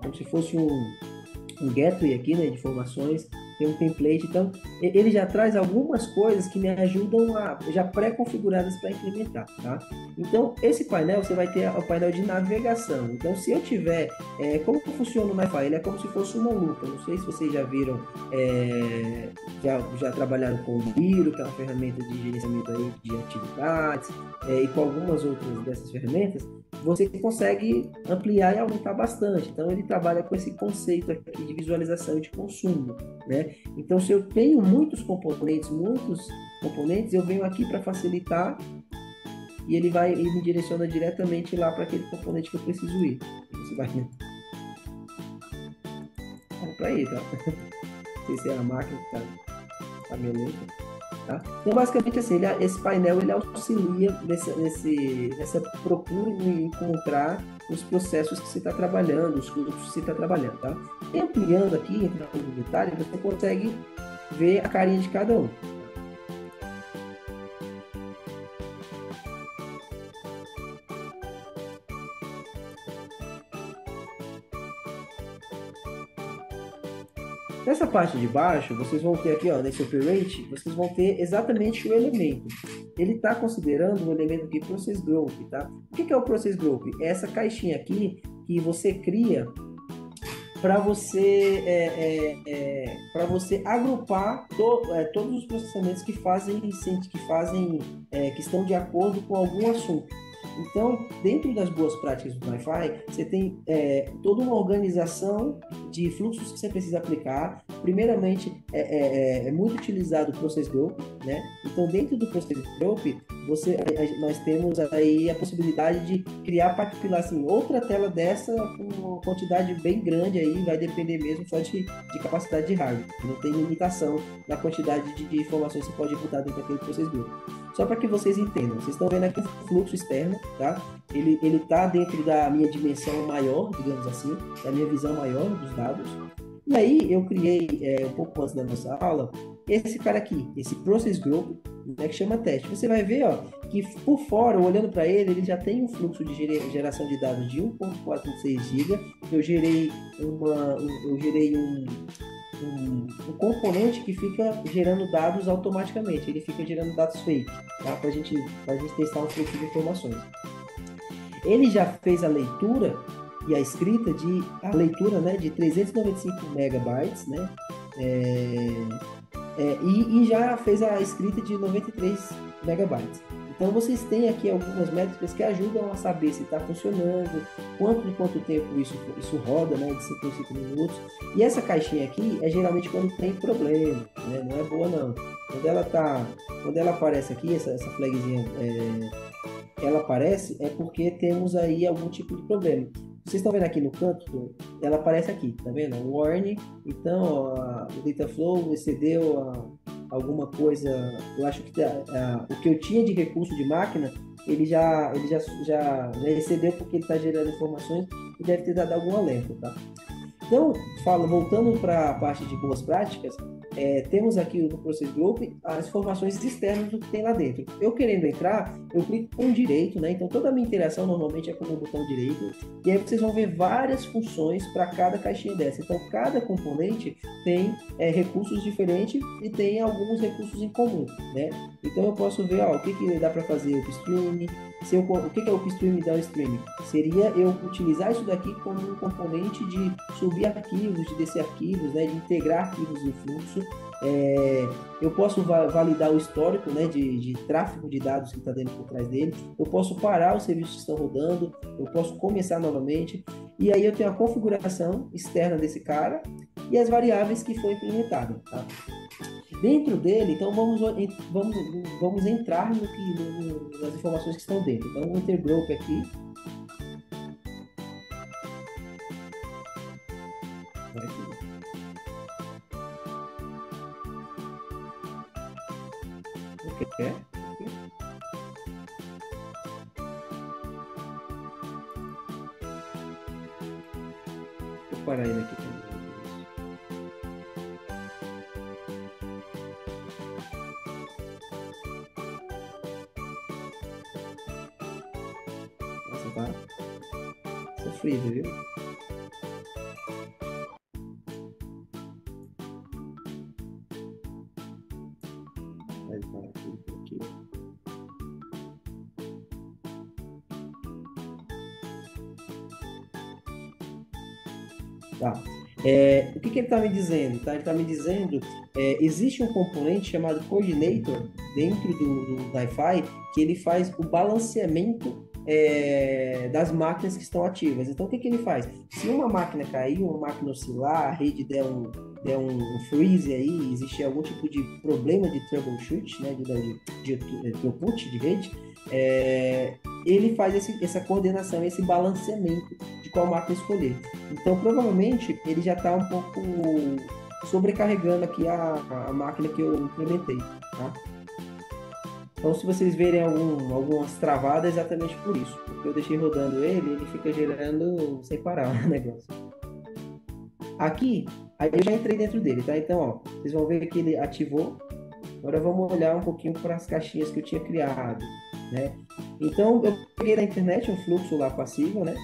como se fosse um gateway aqui, né, de informações, tem um template. Então ele já traz algumas coisas que me ajudam já pré-configuradas para implementar, tá? Então esse painel, você vai ter o painel de navegação. Então se eu tiver, como funciona o Wi-Fi? Ele é como se fosse uma lupa. Não sei se vocês já viram, já trabalharam com o Miro, que é uma ferramenta de gerenciamento aí de atividades, e com algumas outras dessas ferramentas, você consegue ampliar e aumentar bastante. Então ele trabalha com esse conceito aqui de visualização e de consumo, né? Então se eu tenho muitos componentes, eu venho aqui para facilitar e ele me direciona diretamente lá para aquele componente que eu preciso ir. Você vai para aí, tá? Não sei se é a máquina que tá meio lenta. Tá? Então, basicamente, assim, esse painel ele auxilia nessa procura de encontrar os processos que você está trabalhando, os fluxos que você está trabalhando. Tá? E ampliando aqui, entrando no detalhe, você consegue ver a carinha de cada um. Nessa parte de baixo, vocês vão ter aqui, ó, nesse operate, vocês vão ter exatamente o elemento. Ele está considerando um elemento aqui, Process Group, tá? O que é o Process Group? É essa caixinha aqui que você cria para você agrupar todos os processamentos que estão de acordo com algum assunto. Então, dentro das boas práticas do Wi-Fi, você tem toda uma organização de fluxos que você precisa aplicar. Primeiramente, é muito utilizado o Process Group, né? Então, dentro do Process Group, nós temos aí a possibilidade de criar, particular, assim, outra tela dessa com uma quantidade bem grande aí, vai depender mesmo só de capacidade de hardware. Não tem limitação na quantidade de informações que você pode botar dentro daquele Process Group. Só para que vocês entendam, vocês estão vendo aqui o fluxo externo, tá? Ele está dentro da minha dimensão maior, digamos assim, da minha visão maior dos dados. E aí eu criei, um pouco antes da nossa aula, esse cara aqui, esse Process Group, né, que chama teste. Você vai ver, ó, que por fora, olhando para ele já tem um fluxo de geração de dados de 1.46 GB. Eu gerei um componente que fica gerando dados automaticamente, ele fica gerando dados fake, tá? Para a gente testar um fluxo de informações. Ele já fez a leitura e a escrita né, de 395 megabytes, né? E já fez a escrita de 93 megabytes. Então vocês têm aqui algumas métricas que ajudam a saber se está funcionando, quanto tempo isso roda, né, de 5 em 5 minutos. E essa caixinha aqui é geralmente quando tem problema, né, não é boa não. Quando ela aparece aqui, essa flagzinha, ela aparece é porque temos aí algum tipo de problema. Vocês estão vendo aqui no canto, ela aparece aqui, tá vendo? Warning, então ó, o data flow excedeu alguma coisa, eu acho que o que eu tinha de recurso de máquina, ele já excedeu porque ele está gerando informações e deve ter dado algum alerta, tá? Então, voltando para a parte de boas práticas, temos aqui no Process Group as informações externas do que tem lá dentro. Eu querendo entrar, eu clico com direito, né? Então toda a minha interação normalmente é com o botão direito, e aí vocês vão ver várias funções para cada caixinha dessa. Então cada componente tem recursos diferentes e tem alguns recursos em comum, né? Então eu posso ver o que dá para fazer upstream. O que é upstream e downstream? Seria eu utilizar isso daqui como um componente de subir arquivos, de descer arquivos, né, de integrar arquivos no fluxo. Eu posso validar o histórico, né, de tráfego de dados que está dentro por trás dele. Eu posso parar os serviços que estão rodando. Eu posso começar novamente. E aí eu tenho a configuração externa desse cara e as variáveis que foi implementada, tá? Dentro dele, então vamos entrar nas informações que estão dentro. Então, o intergroup aqui. O que é? Vou parar ele aqui. Tá sofrido, viu? Vai parar aqui. Tá. O que ele está me dizendo? Tá? Ele está me dizendo existe um componente chamado Coordinator dentro do Wi-Fi que ele faz o balanceamento das máquinas que estão ativas. Então, o que ele faz? Se uma máquina cair, uma máquina oscilar, a rede der um freeze aí, existe algum tipo de problema de troubleshoot, né, de throughput de rede, ele faz essa coordenação, esse balanceamento de qual máquina escolher. Então, provavelmente, ele já está um pouco sobrecarregando aqui a máquina que eu implementei, tá? Então, se vocês verem algumas travadas, é exatamente por isso. Porque eu deixei rodando ele fica gerando sem parar o negócio. Aqui, aí eu já entrei dentro dele, tá? Então, ó, vocês vão ver que ele ativou. Agora vamos olhar um pouquinho para as caixinhas que eu tinha criado, né? Então, eu peguei na internet um fluxo lá passivo, né?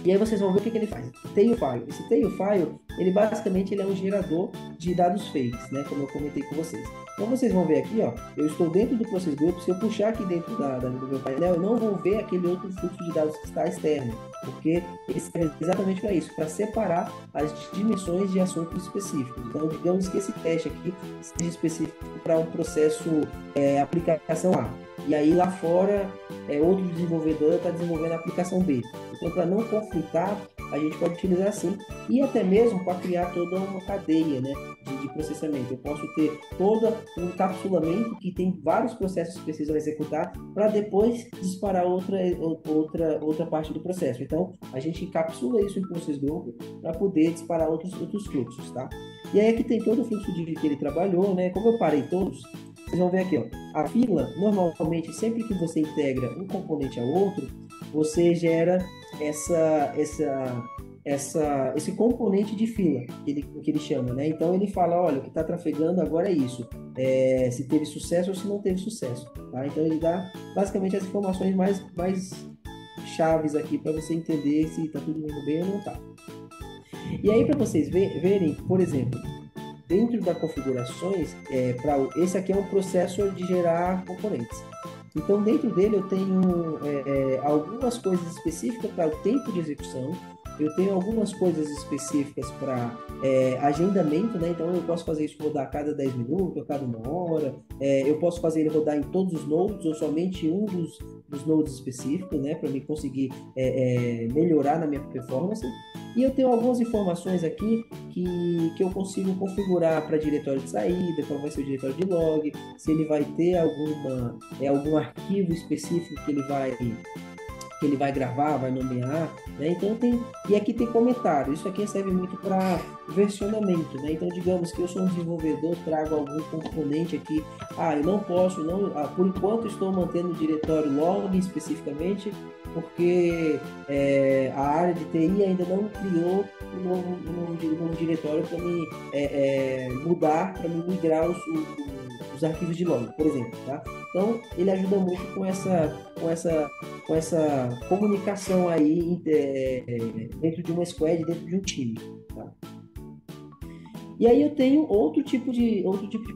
E aí vocês vão ver o que ele faz. Tailfile. Esse Tailfile, ele basicamente ele é um gerador de dados fakes, né? Como eu comentei com vocês. Então vocês vão ver aqui, ó, eu estou dentro do Process Group. Se eu puxar aqui dentro do meu painel, eu não vou ver aquele outro fluxo de dados que está externo, porque ele serve exatamente para isso, para separar as dimensões de assuntos específicos. Então, digamos que esse teste aqui seja específico para um processo aplicação A. E aí lá fora, outro desenvolvedor está desenvolvendo a aplicação B. Então, para não conflitar, a gente pode utilizar assim. E até mesmo para criar toda uma cadeia, né, de processamento. Eu posso ter todo um encapsulamento que tem vários processos que precisam executar para depois disparar outra parte do processo. Então, a gente encapsula isso em Process Group para poder disparar outros fluxos, tá? E aí aqui tem todo o fluxo que ele trabalhou, né? Como eu parei todos, vocês vão ver aqui, ó, a fila, normalmente, sempre que você integra um componente ao outro, você gera esse componente de fila, que ele chama, né? Então, ele fala, olha, o que está trafegando agora é isso, se teve sucesso ou se não teve sucesso, tá? Então, ele dá, basicamente, as informações mais chaves aqui para você entender se está tudo indo bem ou não está. E aí, para vocês verem, por exemplo, dentro das configurações, esse aqui é um processo de gerar componentes. Então, dentro dele, eu tenho algumas coisas específicas para o tempo de execução, eu tenho algumas coisas específicas para agendamento, né? Então, eu posso fazer isso rodar a cada 10 minutos, a cada 1 hora, eu posso fazer ele rodar em todos os nodes ou somente um dos nodes específicos, né? Para me conseguir melhorar na minha performance. E eu tenho algumas informações aqui que eu consigo configurar para diretório de saída, qual vai ser o diretório de log, se ele vai ter algum arquivo específico que ele vai gravar, vai nomear, né? Então e aqui tem comentário. Isso aqui serve muito para versionamento, né? Então, digamos que eu sou um desenvolvedor, trago algum componente aqui, eu não posso, por enquanto estou mantendo o diretório log especificamente, porque a área de TI ainda não criou um novo diretório para me mudar, para me migrar os arquivos de log, por exemplo, tá? Então, ele ajuda muito com essa comunicação aí dentro de uma squad, dentro de um time, tá? E aí eu tenho outro tipo de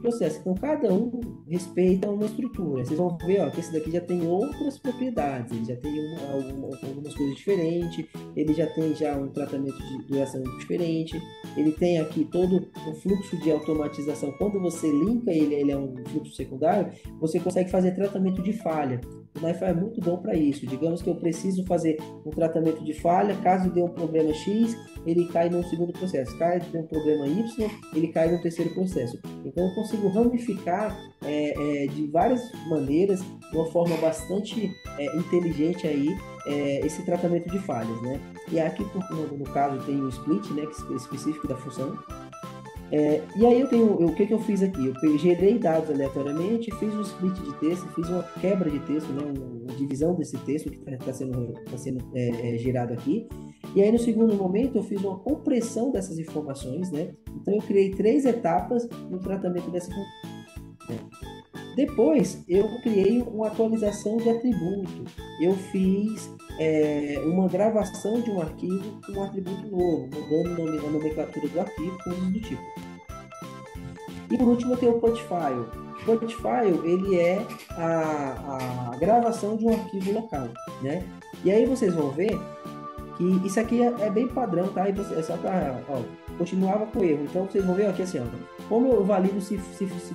processo. Então, cada um respeita uma estrutura. Vocês vão ver, ó, que esse daqui já tem outras propriedades. Ele já tem algumas coisas diferentes. Ele já tem um tratamento de duração diferente. Ele tem aqui todo um fluxo de automatização. Quando você linka ele é um fluxo secundário, você consegue fazer tratamento de falha. O NiFi é muito bom para isso. Digamos que eu preciso fazer um tratamento de falha. Caso dê um problema X, ele cai no segundo processo. Caso dê um problema Y, ele cai no terceiro processo. Então, eu consigo ramificar de várias maneiras, de uma forma bastante inteligente aí, esse tratamento de falhas, né? E aqui, no caso, tem o split, né, que é específico da função. E aí o que eu fiz aqui? Eu gerei dados aleatoriamente, fiz um split de texto, fiz uma quebra de texto, né, uma divisão desse texto que está sendo gerado aqui. E aí no segundo momento eu fiz uma compressão dessas informações, né? Então eu criei 3 etapas no tratamento dessa informação. Depois eu criei uma atualização de atributo. Eu fiz uma gravação de um arquivo com um atributo novo, mudando a nomenclatura do arquivo, coisas do tipo. E por último eu tenho o putfile. O putfile, ele é a gravação de um arquivo local, né? E aí vocês vão ver que isso aqui é bem padrão, tá? E é só para continuava com erro. Então vocês vão ver aqui assim, ó, como eu valido se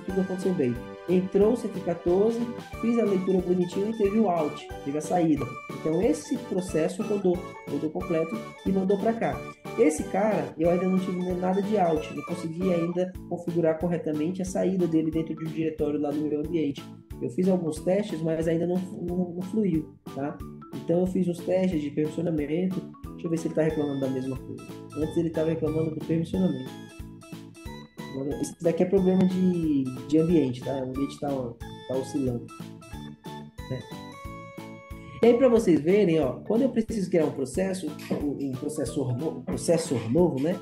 tudo aconteceu bem. Entrou o 114, fiz a leitura bonitinha e teve o out, teve a saída. Então esse processo rodou completo e mandou para cá. Esse cara, eu ainda não tive nada de out, não consegui ainda configurar corretamente a saída dele dentro de um diretório lá no meu ambiente. Eu fiz alguns testes, mas ainda não fluiu, tá? Então eu fiz uns testes de permissionamento. Deixa eu ver se ele está reclamando da mesma coisa. Antes ele estava reclamando do permissionamento. Agora, esse daqui é problema de ambiente, tá? O ambiente tá oscilando, né? E aí, para vocês verem, ó, quando eu preciso criar um processo, um processor novo, né?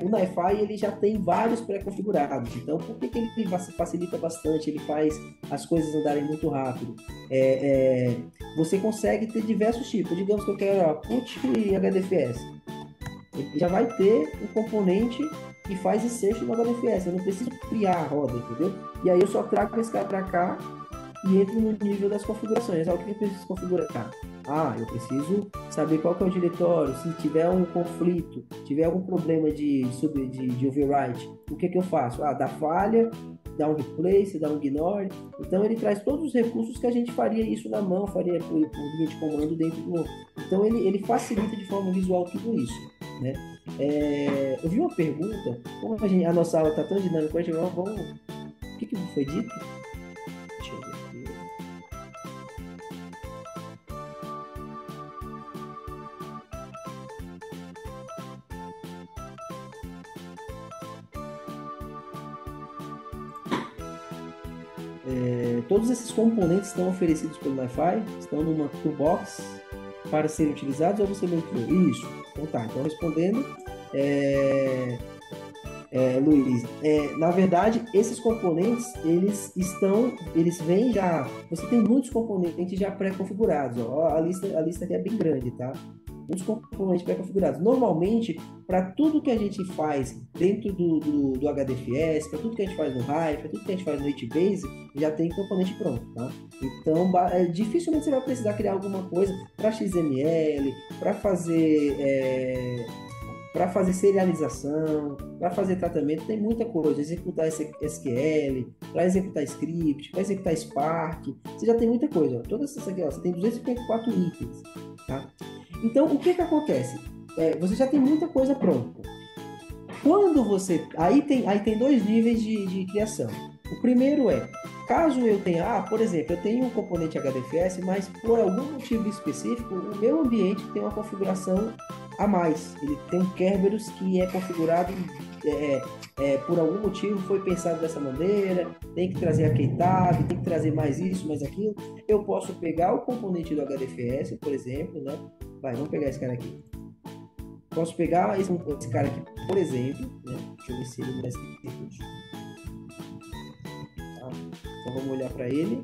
O NiFi ele já tem vários pré-configurados. Então, por que ele facilita bastante? Ele faz as coisas andarem muito rápido. Você consegue ter diversos tipos. Digamos que eu quero PUT e HDFS. Ele já vai ter um componente que faz insert no HDFS. Eu não preciso criar a roda, entendeu? E aí eu só trago esse cara para cá e entro no nível das configurações. O que eu preciso configurar? Eu preciso saber qual que é o diretório, se tiver um conflito, tiver algum problema de overwrite, o que eu faço? Dá falha, dá um replace, dá um ignore. Então ele traz todos os recursos que a gente faria isso na mão, faria por linha de comando dentro do... Então ele facilita de forma visual tudo isso, né? Eu vi uma pergunta, como a nossa aula está tão dinâmica, vamos... O que foi dito? Deixa eu ver aqui. Todos esses componentes estão oferecidos pelo NiFi, estão numa toolbox para serem utilizados, ou você mesmo criou? Isso. Então tá, então respondendo, Luiz, na verdade, esses componentes, eles vêm já, você tem muitos componentes já pré-configurados, ó, a lista aqui é bem grande, tá? Muitos componentes pré-configurados. Normalmente, para tudo que a gente faz dentro do HDFS, para tudo que a gente faz no Hive, para tudo que a gente faz no HBase, já tem componente pronto, tá? Então, dificilmente você vai precisar criar alguma coisa para XML, para fazer serialização, para fazer tratamento, tem muita coisa. Executar SQL, para executar script, para executar Spark, você já tem muita coisa. Todas essas aqui, ó, você tem 254 itens, tá? Então, o que acontece? Você já tem muita coisa pronta. Quando você... Aí tem dois níveis de criação. O primeiro caso eu tenha... por exemplo, eu tenho um componente HDFS, mas por algum motivo específico, o meu ambiente tem uma configuração a mais. Ele tem um Kerberos que é configurado... por algum motivo foi pensado dessa maneira, tem que trazer a keytab, tem que trazer mais isso, mais aquilo. Eu posso pegar o componente do HDFS, por exemplo, né? Vamos pegar esse cara aqui. Posso pegar esse cara aqui, por exemplo, né? Deixa eu ver se ele merece recurso. Tá? Então vamos olhar para ele.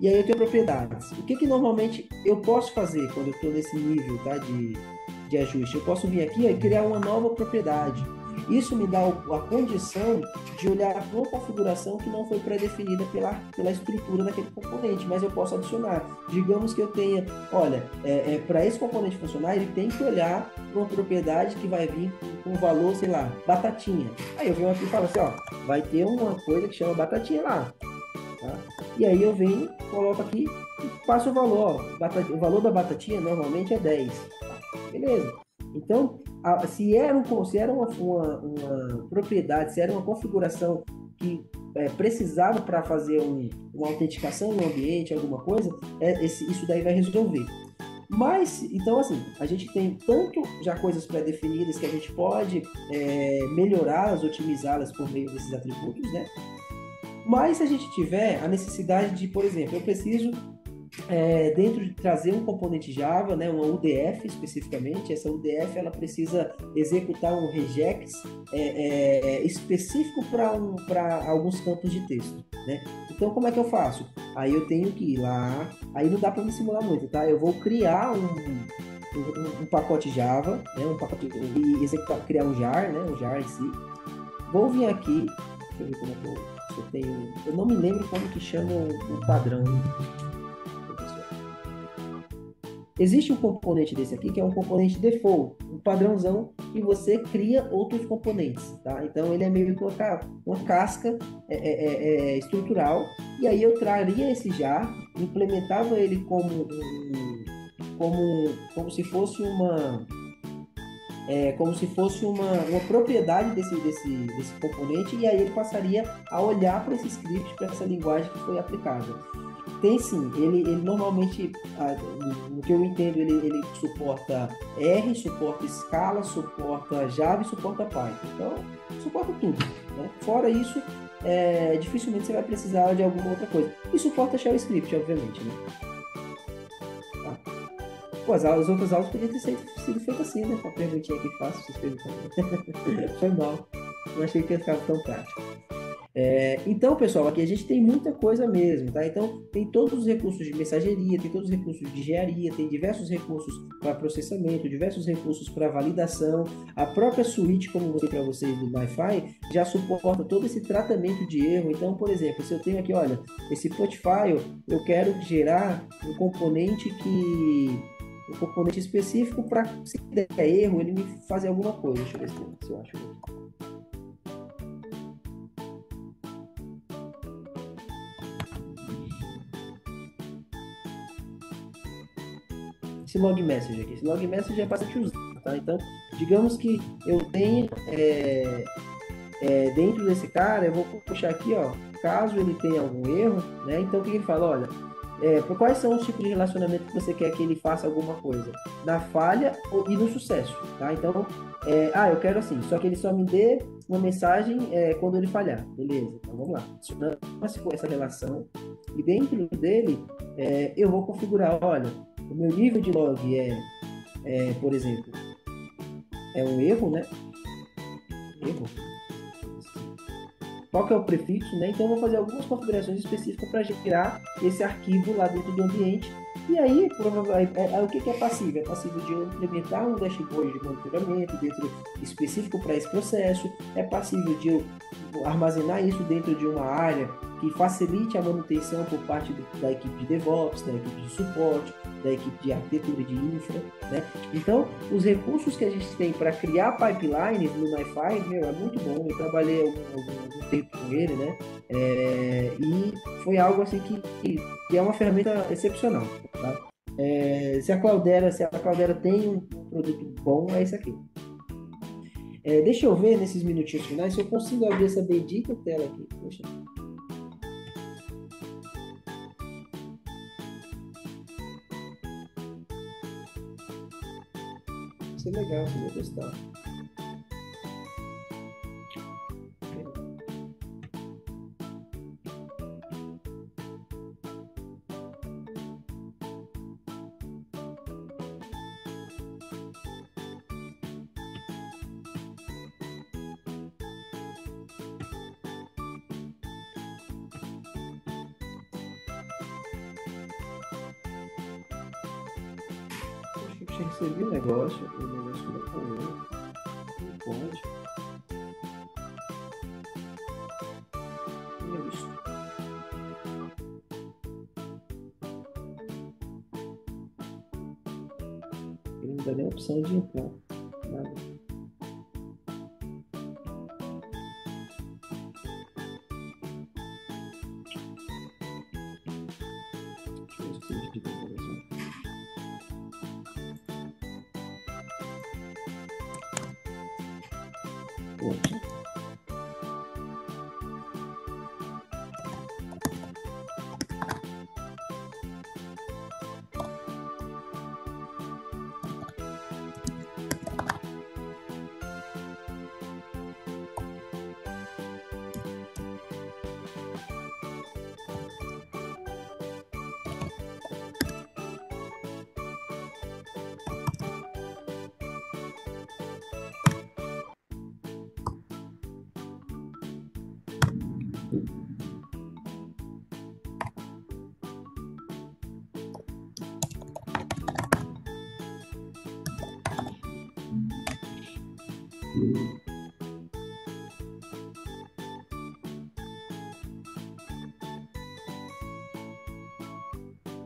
E aí eu tenho propriedades. O que normalmente eu posso fazer quando eu estou nesse nível, tá, de ajuste? Eu posso vir aqui e criar uma nova propriedade. Isso me dá a condição de olhar para uma configuração que não foi pré-definida pela estrutura daquele componente, mas eu posso adicionar. Digamos que eu tenha, para esse componente funcionar, ele tem que olhar para uma propriedade que vai vir com um valor, sei lá, batatinha. Aí eu venho aqui e falo assim, vai ter uma coisa que chama batatinha lá. Tá? E aí eu venho, coloco aqui e passo o valor. O valor da batatinha normalmente é 10. Tá? Beleza. Então, se era uma propriedade, se era uma configuração que precisava para fazer uma autenticação no ambiente, alguma coisa, isso daí vai resolver. Mas, então assim, a gente tem tanto já coisas pré-definidas que a gente pode melhorá-las, otimizá-las por meio desses atributos, né? Mas se a gente tiver a necessidade de, por exemplo, eu preciso dentro de trazer um componente Java, né, uma UDF especificamente, essa UDF ela precisa executar um regex específico para alguns campos de texto, né? Então como é que eu faço? Aí eu tenho que ir lá, aí não dá para me simular muito, tá? Eu vou criar um pacote Java, né, e executar, criar um jar, né, um jar em si. Vou vir aqui, deixa eu ver como é que eu não me lembro como que chama o padrão. Existe um componente desse aqui que é um componente default, um padrãozão que você cria outros componentes, tá? Então ele é meio que uma casca estrutural, e aí eu traria esse jar, implementava ele como se fosse como se fosse uma propriedade desse componente, e aí ele passaria a olhar para esse script, para essa linguagem que foi aplicada. Tem sim, ele normalmente, no que eu entendo, ele suporta R, suporta Scala, suporta Java e suporta Python. Então, suporta tudo, né? Fora isso, dificilmente você vai precisar de alguma outra coisa. E suporta Shell Script, obviamente, né? Tá. Pô, as outras aulas podiam ter sido feitas assim, né? Com a perguntinha que faço, vocês perguntam. Foi mal. Não achei que ia ficar tão prático. Então, pessoal, aqui a gente tem muita coisa mesmo, tá? Então, tem todos os recursos de mensageria, tem todos os recursos de engenharia, tem diversos recursos para processamento, diversos recursos para validação. A própria suíte, como eu mostrei para vocês do MyFi, já suporta todo esse tratamento de erro. Então, por exemplo, se eu tenho aqui, olha, esse potfile, eu quero gerar um componente específico para, se der erro, ele me fazer alguma coisa. Deixa eu ver se eu acho. Esse log message aqui. Esse log message é bastante usado, tá? Então, digamos que eu tenho dentro desse cara, eu vou puxar aqui, ó, caso ele tenha algum erro, né? Então, o que ele fala? Olha, quais são os tipos de relacionamento que você quer que ele faça alguma coisa? Na falha e no sucesso, tá? Então, eu quero assim, só que ele só me dê uma mensagem quando ele falhar. Beleza, então vamos lá. Com essa relação, e dentro dele, eu vou configurar, olha, o meu nível de log por exemplo, é um erro, né? Erro. Qual que é o prefixo, né? Então, eu vou fazer algumas configurações específicas para gerar esse arquivo lá dentro do ambiente. E aí, o que é passivo? É passivo de eu implementar um dashboard de monitoramento específico para esse processo. É passível de eu armazenar isso dentro de uma área que facilite a manutenção por parte da equipe de DevOps, da equipe de suporte, da equipe de arquitetura de infra, né? Então, os recursos que a gente tem para criar pipelines no MyFi, é muito bom. Eu trabalhei algum tempo com ele, né? E foi algo assim que é uma ferramenta excepcional, tá? Se a Cloudera tem um produto bom, é esse aqui. Deixa eu ver nesses minutinhos finais se eu consigo abrir essa bendita tela aqui. Poxa. Isso é legal, eu vou testar. Eu recebi um negócio, que não pode. É isso. Ele não dá nem a opção de entrar. Nada. Deixa eu ver se eu digo para você. Pronto.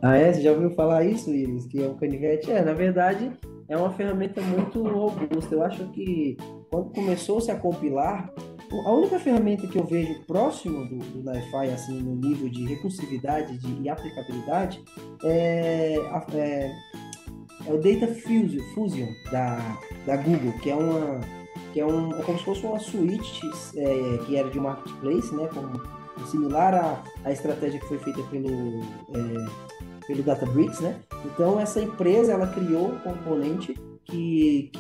Você já ouviu falar isso, Iris? Que é um canivete? Na verdade, é uma ferramenta muito robusta. Eu acho que quando começou-se a compilar, a única ferramenta que eu vejo próximo do NiFi, assim, no nível de recursividade e aplicabilidade, é o Data Fusion da Google, é como se fosse uma suíte que era de marketplace, né? Similar à estratégia que foi feita pelo Databricks, né? Então, essa empresa, ela criou um componente que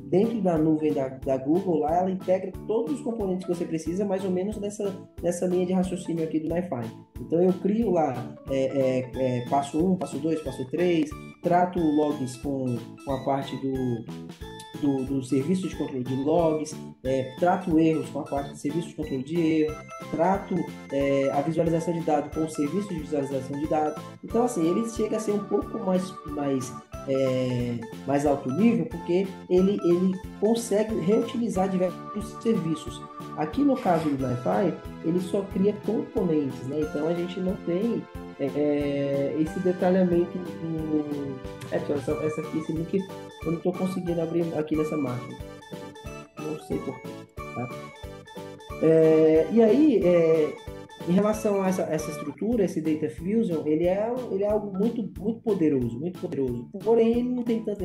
dentro da nuvem da Google, lá, ela integra todos os componentes que você precisa, mais ou menos nessa linha de raciocínio aqui do NiFi. Então, eu crio lá passo 1, passo 2, passo 3, trato logs com a parte do serviço de controle de logs, trato erros com a parte do serviço de controle de erro, trato a visualização de dados com o serviço de visualização de dados. Então, assim, ele chega a ser um pouco mais alto nível, porque ele consegue reutilizar diversos serviços. Aqui no caso do NiFi, ele só cria componentes, né? Então a gente não tem esse detalhamento essa aqui, esse link eu não estou conseguindo abrir aqui nessa máquina. Não sei porquê, tá? E aí, em relação a essa estrutura, esse Data Fusion, ele é algo muito, muito poderoso, muito poderoso. Porém, ele não tem tanta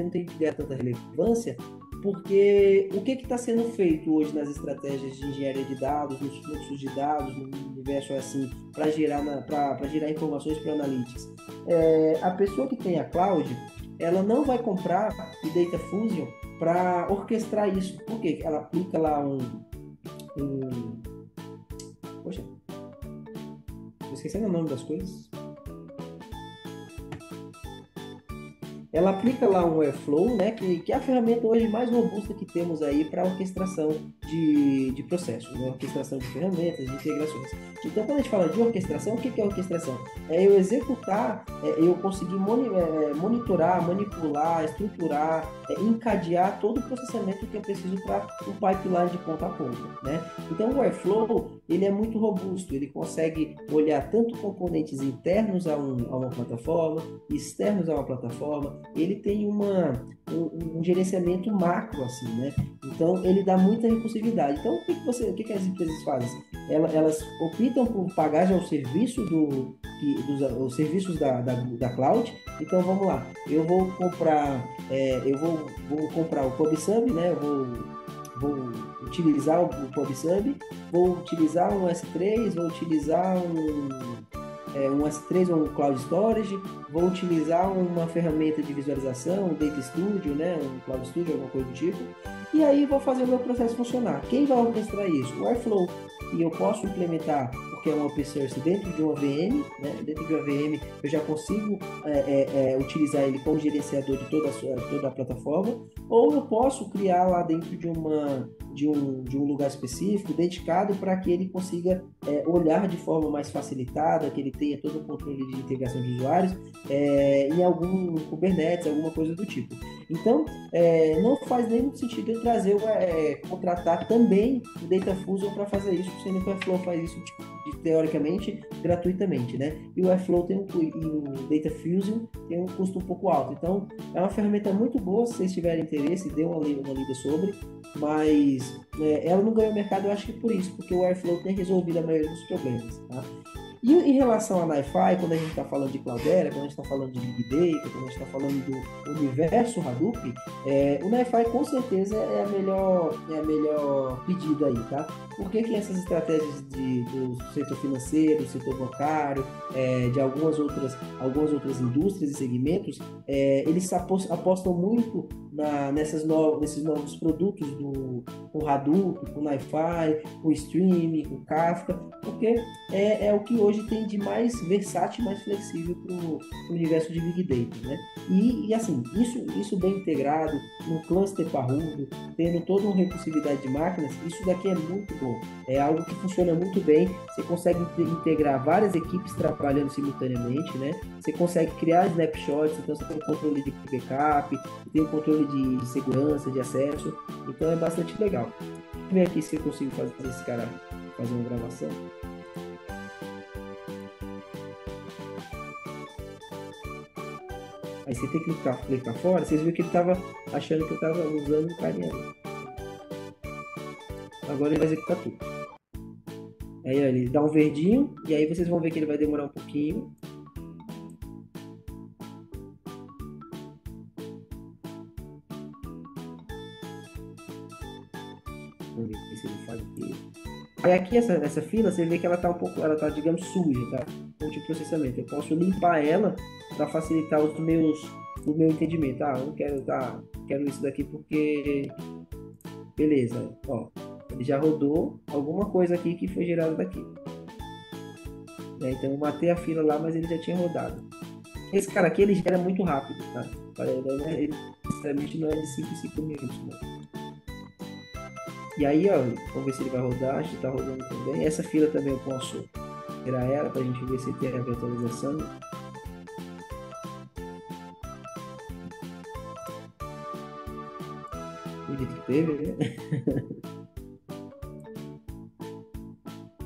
relevância, porque o que está sendo feito hoje nas estratégias de engenharia de dados, nos fluxos de dados, no universo assim, para gerar informações para Analytics? A pessoa que tem a cloud, ela não vai comprar o Data Fusion para orquestrar isso. Por quê? Ela aplica lá Poxa, tô esquecendo o nome das coisas. Ela aplica lá um Airflow, né, que é a ferramenta hoje mais robusta que temos aí para orquestração de processos, né, orquestração de ferramentas, de integrações. Então, quando a gente fala de orquestração, o que é orquestração? É eu executar, eu conseguir monitorar, manipular, estruturar, encadear todo o processamento que eu preciso para um pipeline de ponta a ponta, né? Então, o Airflow, ele é muito robusto, ele consegue olhar tanto componentes internos a uma plataforma, externos a uma plataforma, ele tem um gerenciamento macro, assim, né? Então, ele dá muita recursividade. Então, o que as empresas fazem? Elas optam por pagar já o serviço os serviços da cloud. Então, vamos lá. Eu vou comprar, vou comprar o PubSub, né? Vou utilizar o PubSub, vou utilizar um S3, vou utilizar um S3 ou um Cloud Storage, vou utilizar uma ferramenta de visualização, um Data Studio, né, um Cloud Studio, alguma coisa do tipo, e aí vou fazer o meu processo funcionar. Quem vai orquestrar isso? O Airflow, e eu posso implementar, porque é um open source, dentro de uma VM, né? Dentro de uma VM eu já consigo utilizar ele como gerenciador de toda a plataforma, ou eu posso criar lá dentro de um lugar específico, dedicado para que ele consiga olhar de forma mais facilitada, que ele tenha todo o controle de integração de usuários em algum Kubernetes, alguma coisa do tipo. Então, não faz nenhum sentido eu contratar também o Data Fusion para fazer isso, sendo que o Airflow faz isso teoricamente gratuitamente, né? E o Airflow e o Data Fusion tem um custo um pouco alto. Então, é uma ferramenta muito boa, se vocês tiverem interesse, dê uma lida sobre, mas ela não ganhou mercado, eu acho que por isso, porque o Airflow tem resolvido a maioria dos problemas, tá? E em relação a NiFi, quando a gente está falando de Cloudera, quando a gente está falando de Big Data, quando a gente está falando do universo Hadoop, o NiFi com certeza é a melhor pedida aí, tá? Por que essas estratégias do setor financeiro, do setor bancário, de algumas outras indústrias e segmentos, eles apostam muito nesses novos produtos com Hadoop, com NiFi, com Streaming, com Kafka, porque é o que hoje tem de mais versátil e mais flexível para o universo de Big Data, né? E assim, isso bem integrado, no cluster parrudo, tendo toda uma recursividade de máquinas, isso daqui é muito bom. É algo que funciona muito bem, você consegue integrar várias equipes trabalhando simultaneamente, né? Você consegue criar snapshots, então você tem o controle de backup, tem o controle de segurança, de acesso, então é bastante legal. Deixa eu ver aqui se eu consigo fazer esse cara fazer uma gravação. Aí você tem que clicar fora, vocês viram que ele estava achando que eu estava usando o carinha. Agora ele vai executar tudo. Aí ó, ele dá um verdinho, e aí vocês vão ver que ele vai demorar um pouquinho. Aí aqui essa fila, você vê que ela tá um pouco, ela tá, digamos, suja, tá? Com tipo de processamento. Eu posso limpar ela para facilitar o meu entendimento. Ah, eu não quero, quero isso daqui porque, beleza, ó, ele já rodou alguma coisa aqui que foi gerada daqui, né? Então eu matei a fila lá, mas ele já tinha rodado. Esse cara aqui, ele gera muito rápido, tá? Ele, sinceramente, não é de 5 em 5 minutos, né? E aí, ó, vamos ver se ele vai rodar. Acho que tá rodando também. Essa fila também eu posso tirar ela pra gente ver se tem a virtualização. Acredito que teve, né?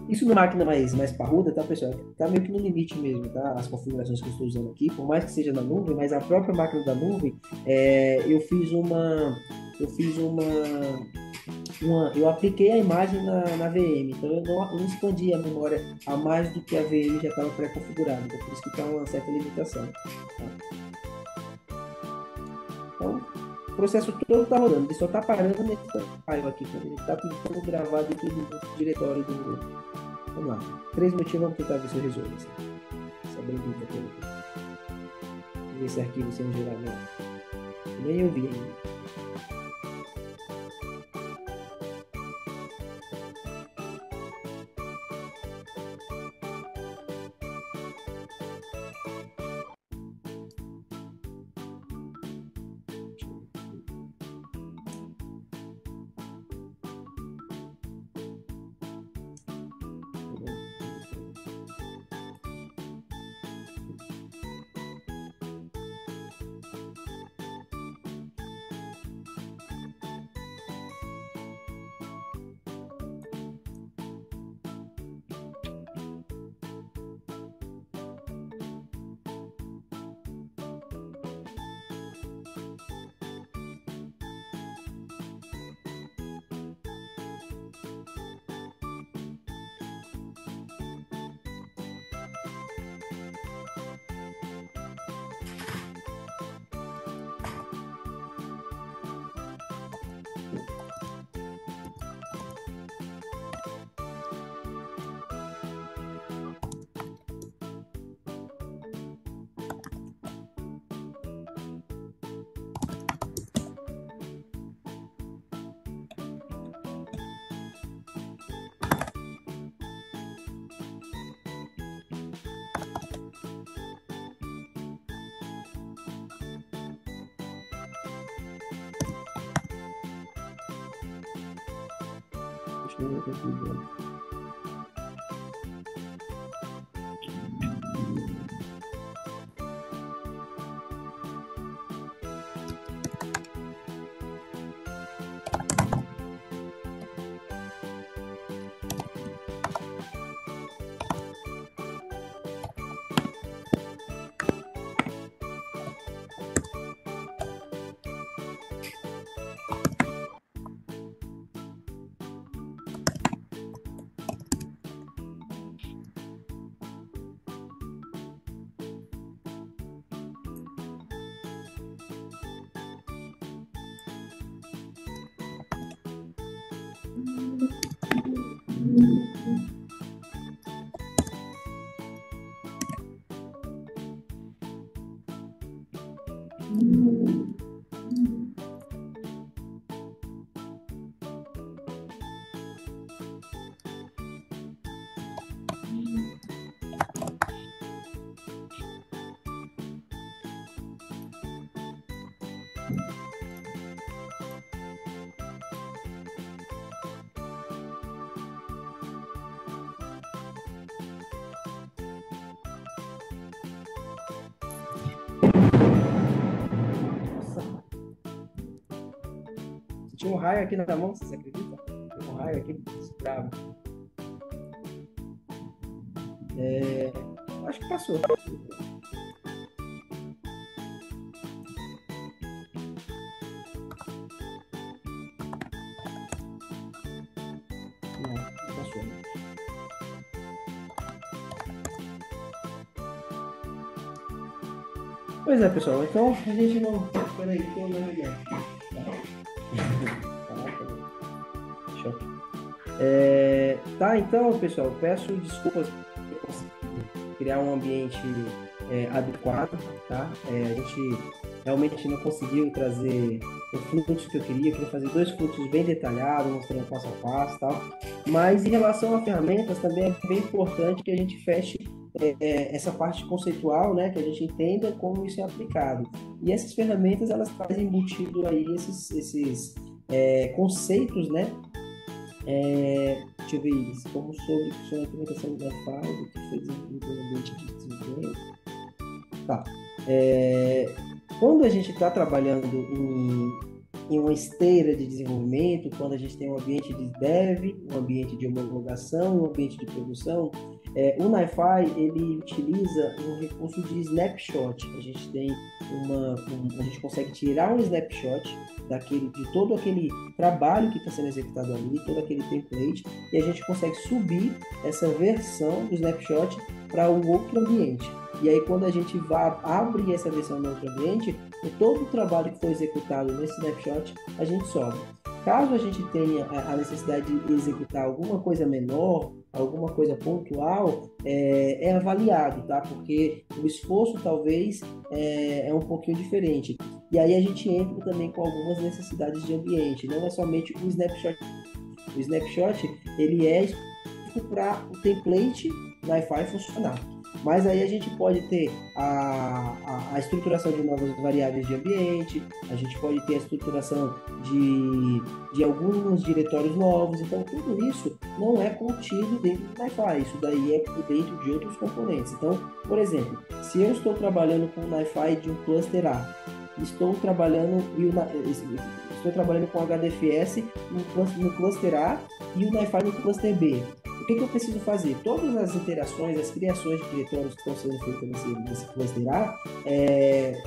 Isso na máquina mais parruda, tá, pessoal? Tá meio que no limite mesmo, tá? As configurações que eu estou usando aqui, por mais que seja na nuvem, mas a própria máquina da nuvem, eu fiz eu apliquei a imagem na VM, então eu não expandi a memória a mais do que a VM já estava pré-configurada, então por isso que está uma certa limitação. Tá? Então, o processo todo está rodando, ele só está parando nesse file aqui, quando ele está tentando gravar dentro do diretório do. Vamos lá, 3 motivos, vamos tentar ver se eu resolvo essa bendita coisa aqui. Vamos ver esse arquivo sendo gerado. Nem eu vi ainda. Deixa eu ver aqui. Tinha um raio aqui na mão, vocês acreditam? Tinha um raio aqui bravo. Acho que passou. Não passou. Pois é, pessoal. Então a gente não. Peraí, que eu não olhei. Tá, então, pessoal, peço desculpas por criar um ambiente adequado, tá? A gente realmente não conseguiu trazer o fluxo que eu queria fazer dois fluxos bem detalhados, mostrando passo a passo e tal. Mas em relação a ferramentas, também é bem importante que a gente feche essa parte conceitual, né? Que a gente entenda como isso é aplicado. E essas ferramentas, elas trazem embutido aí esses conceitos, né? Deixa eu ver isso, como sobre funciona a implementação do Wi-Fi, o que foi desenvolvido no ambiente de desenvolvimento. Tá. Quando a gente está trabalhando em uma esteira de desenvolvimento, quando a gente tem um ambiente de dev, um ambiente de homologação, um ambiente de produção, o NiFi ele utiliza um recurso de snapshot. A gente tem a gente consegue tirar um snapshot de todo aquele trabalho que está sendo executado ali, todo aquele template, e a gente consegue subir essa versão do snapshot para um outro ambiente. E aí, quando a gente abre essa versão no outro ambiente, todo o trabalho que foi executado nesse snapshot, a gente sobe. Caso a gente tenha a necessidade de executar alguma coisa menor, alguma coisa pontual, é avaliado, tá? Porque o esforço talvez é um pouquinho diferente. E aí a gente entra também com algumas necessidades de ambiente, não é somente o snapshot. O snapshot, ele é para o template NiFi funcionar. Mas aí a gente pode ter a estruturação de novas variáveis de ambiente, a gente pode ter a estruturação de alguns diretórios novos. Então, tudo isso não é contido dentro do NiFi, isso daí é dentro de outros componentes. Então, por exemplo, se eu estou trabalhando com o NiFi de um cluster A, estou trabalhando com HDFS no cluster A e o NiFi no cluster B. O que eu preciso fazer? Todas as interações, as criações de diretórios que estão sendo feitas nesse cluster A,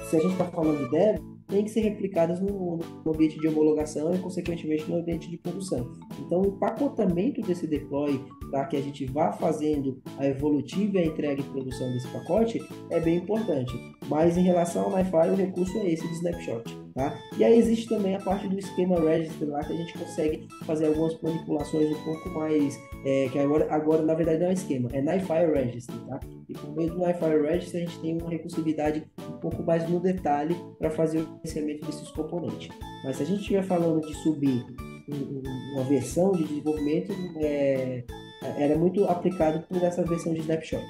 se a gente está falando de dev, tem que ser replicadas no ambiente de homologação e, consequentemente, no ambiente de produção. Então, o empacotamento desse deploy, para que a gente vá fazendo a evolutiva e a entrega e produção desse pacote, é bem importante. Mas, em relação ao NiFi, o recurso é esse de snapshot. Tá? E aí existe também a parte do esquema register lá, que a gente consegue fazer algumas manipulações um pouco mais, que agora na verdade não é esquema, é NiFi register, tá? E por meio do NiFi register a gente tem uma recursividade um pouco mais no detalhe para fazer o gerenciamento desses componentes. Mas se a gente estiver falando de subir uma versão de desenvolvimento, era muito aplicado por essa versão de snapshot.